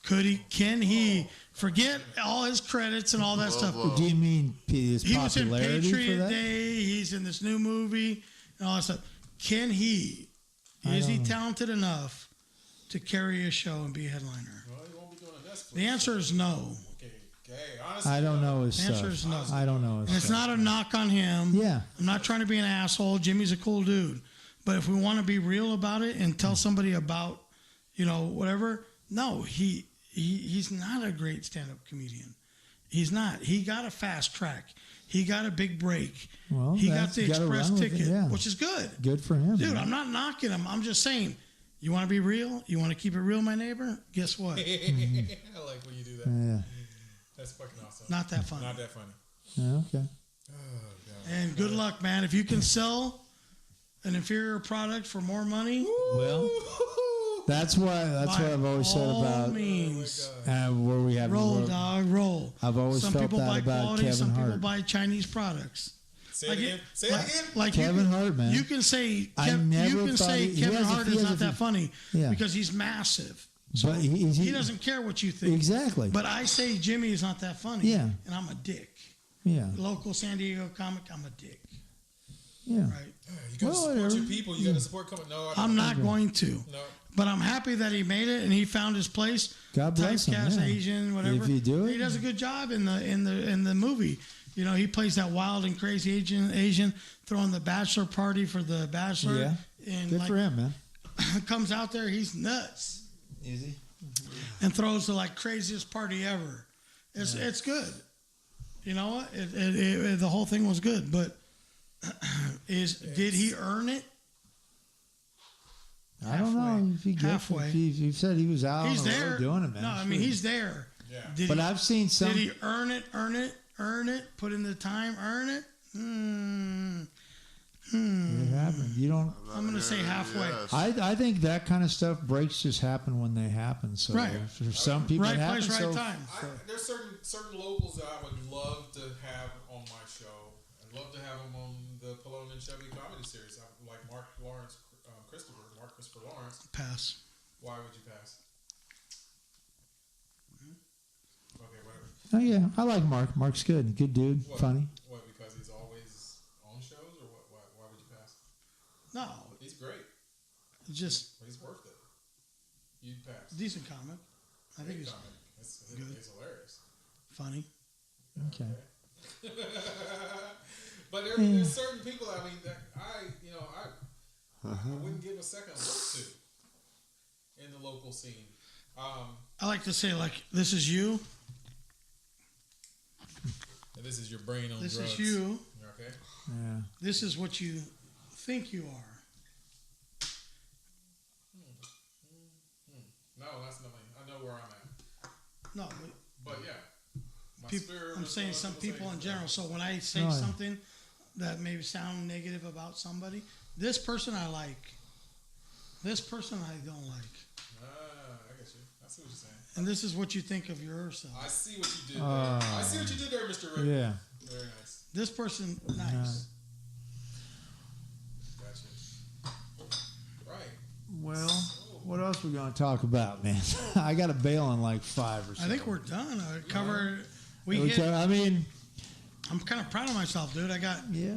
Could he? Can he? Forget all his credits and all that stuff. Do you mean his He was in popularity for Patriot that? Day. He's in this new movie and all that stuff. Can he? Is he talented enough to carry a show and be a headliner? well, he won't be doing a Netflix. The answer is no. Okay. Honestly, I don't know his The stuff. answer is no. I don't know his And it's stuff. not a knock on him. Yeah. I'm not trying to be an asshole. Jimmy's a cool dude. But if we want to be real about it and tell somebody about, whatever, no, he's not a great stand-up comedian. He's not. He got a fast track. He got a big break. Well, he got the you gotta express run with it, ticket, yeah. which is good. Good for him. Dude, man. I'm not knocking him. I'm just saying, you want to be real? You want to keep it real, my neighbor? Guess what? I like when you do that. Yeah. That's fucking awesome. Not that funny. Not that funny. Yeah, okay. Oh, God. And good luck, man. If you can sell an inferior product for more money, Well, that's what I've always said all about means, where we have roll, dog, roll. I've always some felt people that buy about quality, Kevin some people Hart. buy Chinese products. Say it again. Say it again. Like Kevin Hart, man. You can say I never you can thought say he Kevin has a- Hart he is has not a- that funny Yeah. because he's massive. But He doesn't care what you think. Exactly. But I say Jimmy is not that funny. Yeah. And I'm a dick. Yeah. Local San Diego comic, I'm a dick. Yeah. Right? You gotta support whatever. your people. You gotta support coming. No, I'm not going to. No. But I'm happy that he made it and he found his place. God bless him, Typecast yeah. Asian, whatever. If you do it. he does a good job in the movie. He plays that wild and crazy Asian throwing the bachelor party for the bachelor. Yeah. And Good for him, man. comes out there, he's nuts. Easy. And throws the craziest party ever. It's good. You know what? The whole thing was good, but did he earn it? I don't know if he gets Halfway. it. You said he was out He's on the there. road doing it, man. No, I mean he's there. Yeah. Did I've seen some. Did he earn it? Put in the time, earn it? It happened. You don't. I'm gonna say halfway. Yes. I think that kind of stuff breaks just happen when they happen. So Right. for some people, Right it place, happens. right so time. There's certain locals that I would love to have on my show. I'd love to have them on the Pelon and Chubby comedy series. Like Mark Christopher Lawrence. Pass. Why would you pass? Okay, whatever. Oh yeah, I like Mark. Mark's good. Good dude. What? Funny. What? Because he's always on shows, or what? Why would you pass? No, He's great. just He's worth it. You'd pass. decent comic. I think he's comic. It's good. It's hilarious. funny. Okay. But there's certain people. I mean, that I wouldn't give a second look to in the local scene. I like to say this is you. And this is your brain on This drugs. is you. Okay. Yeah. This is what you think you are. No, that's nothing. I know where I'm at. No, But yeah, my people, spirit. I'm was saying what some people say. in general. So when I say Oh, yeah. something that may sound negative about somebody, this person I like. This person I don't like. I get you. I see what you're saying. And this is what you think of yourself. I see what you did there. I see what you did there, Mr. Rick. Yeah. Very nice. This person, nice. Gotcha. Right. Well, what else we gonna talk about, man? I got to bail in like 5 or so. I think we're done. I covered. We Okay, hit. I mean, I'm kind of proud of myself, dude. I got yeah.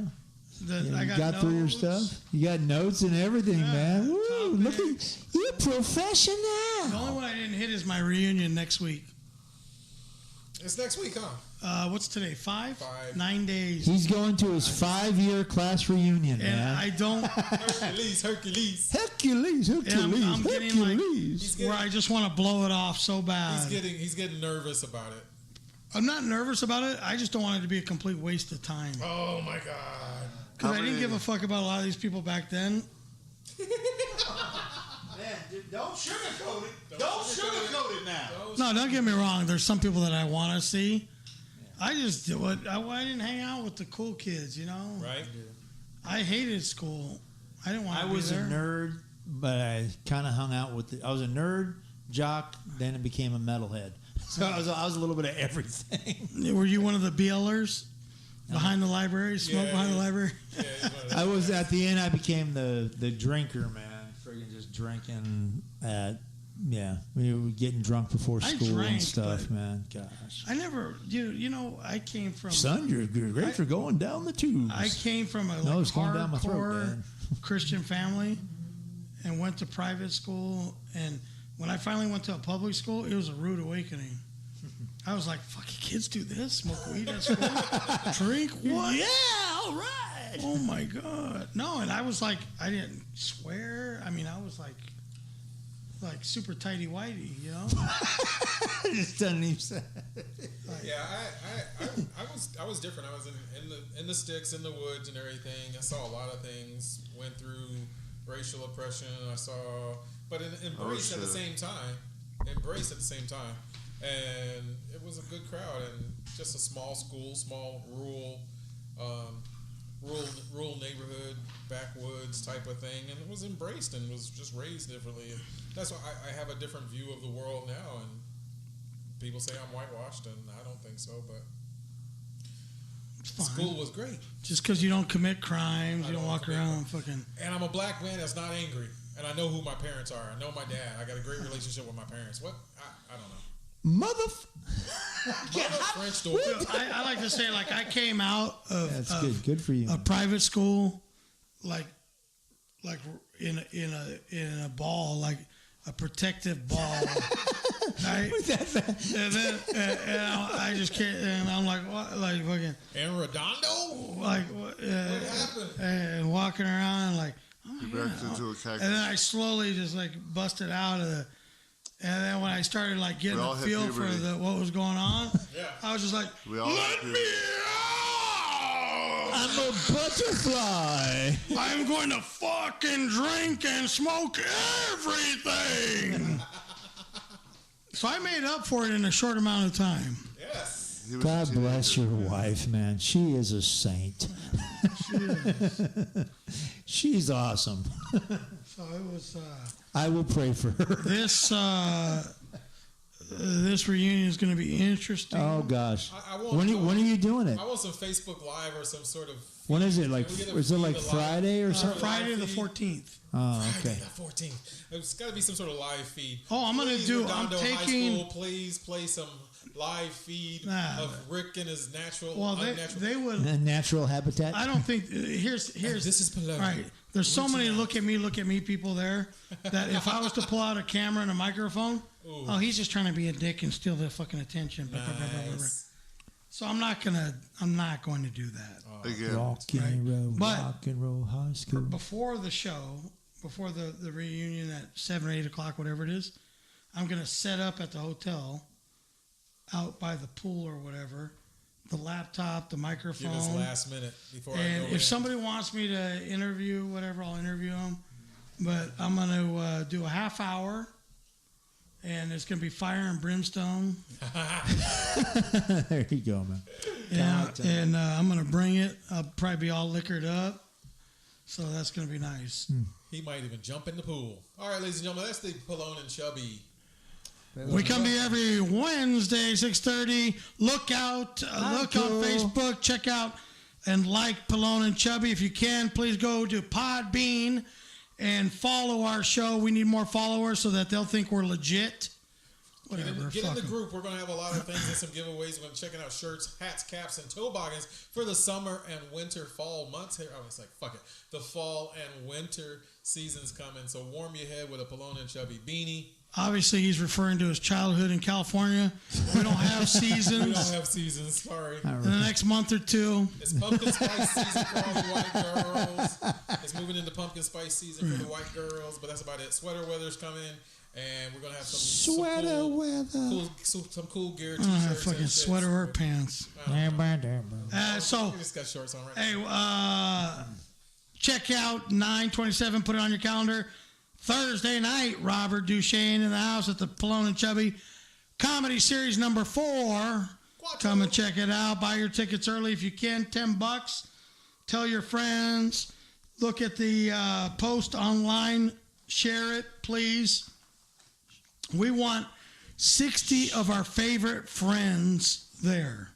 the. Yeah, I you got got through your notes. stuff. You got notes and everything, Yeah, man. Woo, look topics. at you, professional. The only one I didn't hit is my reunion next week. It's next week, huh? What's today? 5? 5. 9 days. He's going to his 5-year class reunion, And man. I don't. Hercules. Hercules. I'm getting Hercules. where I just want to blow it off so bad. He's getting nervous about it. I'm not nervous about it. I just don't want it to be a complete waste of time. Oh my God. Because I didn't give a fuck about a lot of these people back then. Man, don't sugarcoat it. Don't sugarcoat it now. No, don't get me wrong. There's some people that I want to see. I just I didn't hang out with the cool kids, you know. Right. I hated school. I didn't want to I be was a there. nerd, but I kind of hung out with I was a nerd, jock, then it became a metalhead. So I was a little bit of everything. Were you one of the BLers behind the library? Smoke Yeah, behind the yeah. library? Yeah, I was at the end. I became the drinker, man. Friggin' just drinking at, we were getting drunk before school and stuff, man. Gosh. I never, I came from... Son, you're great for going down the tubes. I came from a it's going down my throat, hardcore man. Christian family and went to private school. And when I finally went to a public school, it was a rude awakening. I was like, fucking kids do this? Smoke weed at school? Drink? What? Yeah, all right. Oh, my God. No, and I was like, I didn't swear. I mean, I was like super tighty-whitey, It just doesn't even say. Yeah, I was different. I was in the sticks, in the woods, and everything. I saw a lot of things. Went through racial oppression. But embraced at the same time. Embraced at the same time, and it was a good crowd and just a small school, small rural neighborhood, backwoods type of thing, and it was embraced and was just raised differently. And that's why I have a different view of the world now, and people say I'm whitewashed, and I don't think so, but school was great. Just because you don't commit crimes, you don't walk around fucking... And I'm a black man that's not angry, and I know who my parents are. I know my dad. I got a great relationship with my parents. What? I don't know. French door. I like to say, I came out of That's good for you. A private school, like in a ball, like a protective ball. Right? And then I just can't, and I'm like, what? Like fucking. And Redondo? Like what happened? And walking around like, oh my God. Into a cactus. And then I slowly just busted out of the. And then when I started getting a feel for what was going on, I was just like, let me out! I'm a butterfly. I'm going to fucking drink and smoke everything. So I made up for it in a short amount of time. Yes. God bless your wife, man. She is a saint. She is. She's awesome. So it was... I will pray for her. This reunion is going to be interesting. Oh gosh! When are you doing it? I want some Facebook Live or some sort of. When is it? Is it Friday or something? Friday the 14th. Oh, okay. Friday the 14th. There's got to be some sort of live feed. Oh, I'm going to do. Redondo I'm taking. High School, please play some live feed of Rick and his natural. Well, they would. Natural habitat. I don't think. Here's. This is Pelon. Right. There's so many look at me people there that if I was to pull out a camera and a microphone, he's just trying to be a dick and steal the fucking attention. Nice. So I'm not going to do that. Again. Rock and roll high school. Before the show, before the reunion at 7 or 8 o'clock, whatever it is, I'm going to set up at the hotel out by the pool or whatever, the laptop, the microphone. Give us last minute before and I go if somebody wants me to interview, whatever, I'll interview them. But I'm going to do a half hour, and it's going to be fire and brimstone. There you go, man. Yeah, and I'm going to bring it. I'll probably be all liquored up. So that's going to be nice. He might even jump in the pool. All right, ladies and gentlemen, that's the Pelon and Chubby. We come to you every Wednesday, 6:30. Look out. Look on Facebook. Check out and like Pelon and Chubby. If you can, please go to Podbean and follow our show. We need more followers so that they'll think we're legit. Whatever. Get in the group. We're going to have a lot of things and some giveaways. We're going to checking out shirts, hats, caps, and toboggans for the summer and winter, fall months. Here, I was like, fuck it. The fall and winter season's coming. So warm your head with a Pelon and Chubby beanie. Obviously, he's referring to his childhood in California. We don't have seasons. We don't have seasons. Sorry. In the next month or two. It's pumpkin spice season for all the white girls. It's moving into pumpkin spice season for the white girls, but that's about it. Sweater weather's coming, and we're gonna have some cool gear. I don't have fucking sweater or pants. So we just got shorts on right now. Check out 9/27. Put it on your calendar. Thursday night, Robert Duchesne in the house at the Pelon and Chubby Comedy Series number 4. Come and check it out. Buy your tickets early if you can. $10. Tell your friends. Look at the post online. Share it, please. We want 60 of our favorite friends there.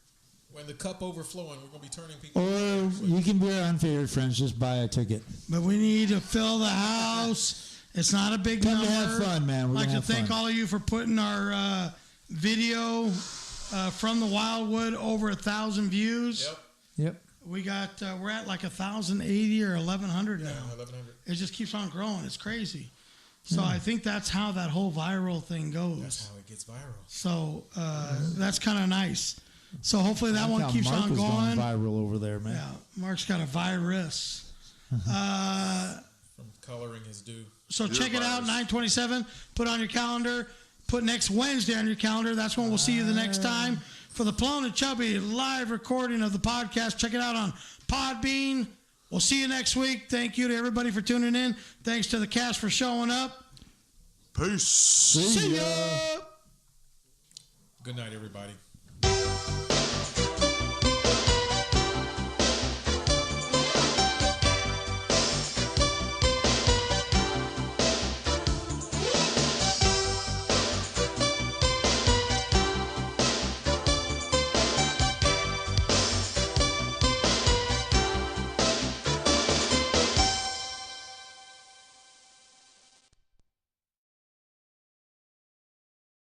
When the cup overflowing, we're going to be turning people. Or you can be our unfavorite friends. Just buy a ticket. But we need to fill the house. It's not a big Come number. to have fun, man. We're I'd like gonna to have thank fun. all of you for putting our video from the Wildwood over 1,000 views. Yep. We got we're at like 1,080 or 1,100 now. 1,100. It just keeps on growing. It's crazy. So I think that's how that whole viral thing goes. That's how it gets viral. So that's kind of nice. So hopefully that one keeps Mark on was going. viral over there, man. Yeah, Mark's got a virus. From coloring his due. So Your check it out, virus. 9/27. Put on your calendar. Put next Wednesday on your calendar. That's when we'll see you the next time for the Pelon and Chubby live recording of the podcast. Check it out on Podbean. We'll see you next week. Thank you to everybody for tuning in. Thanks to the cast for showing up. Peace. See ya. Good night, everybody.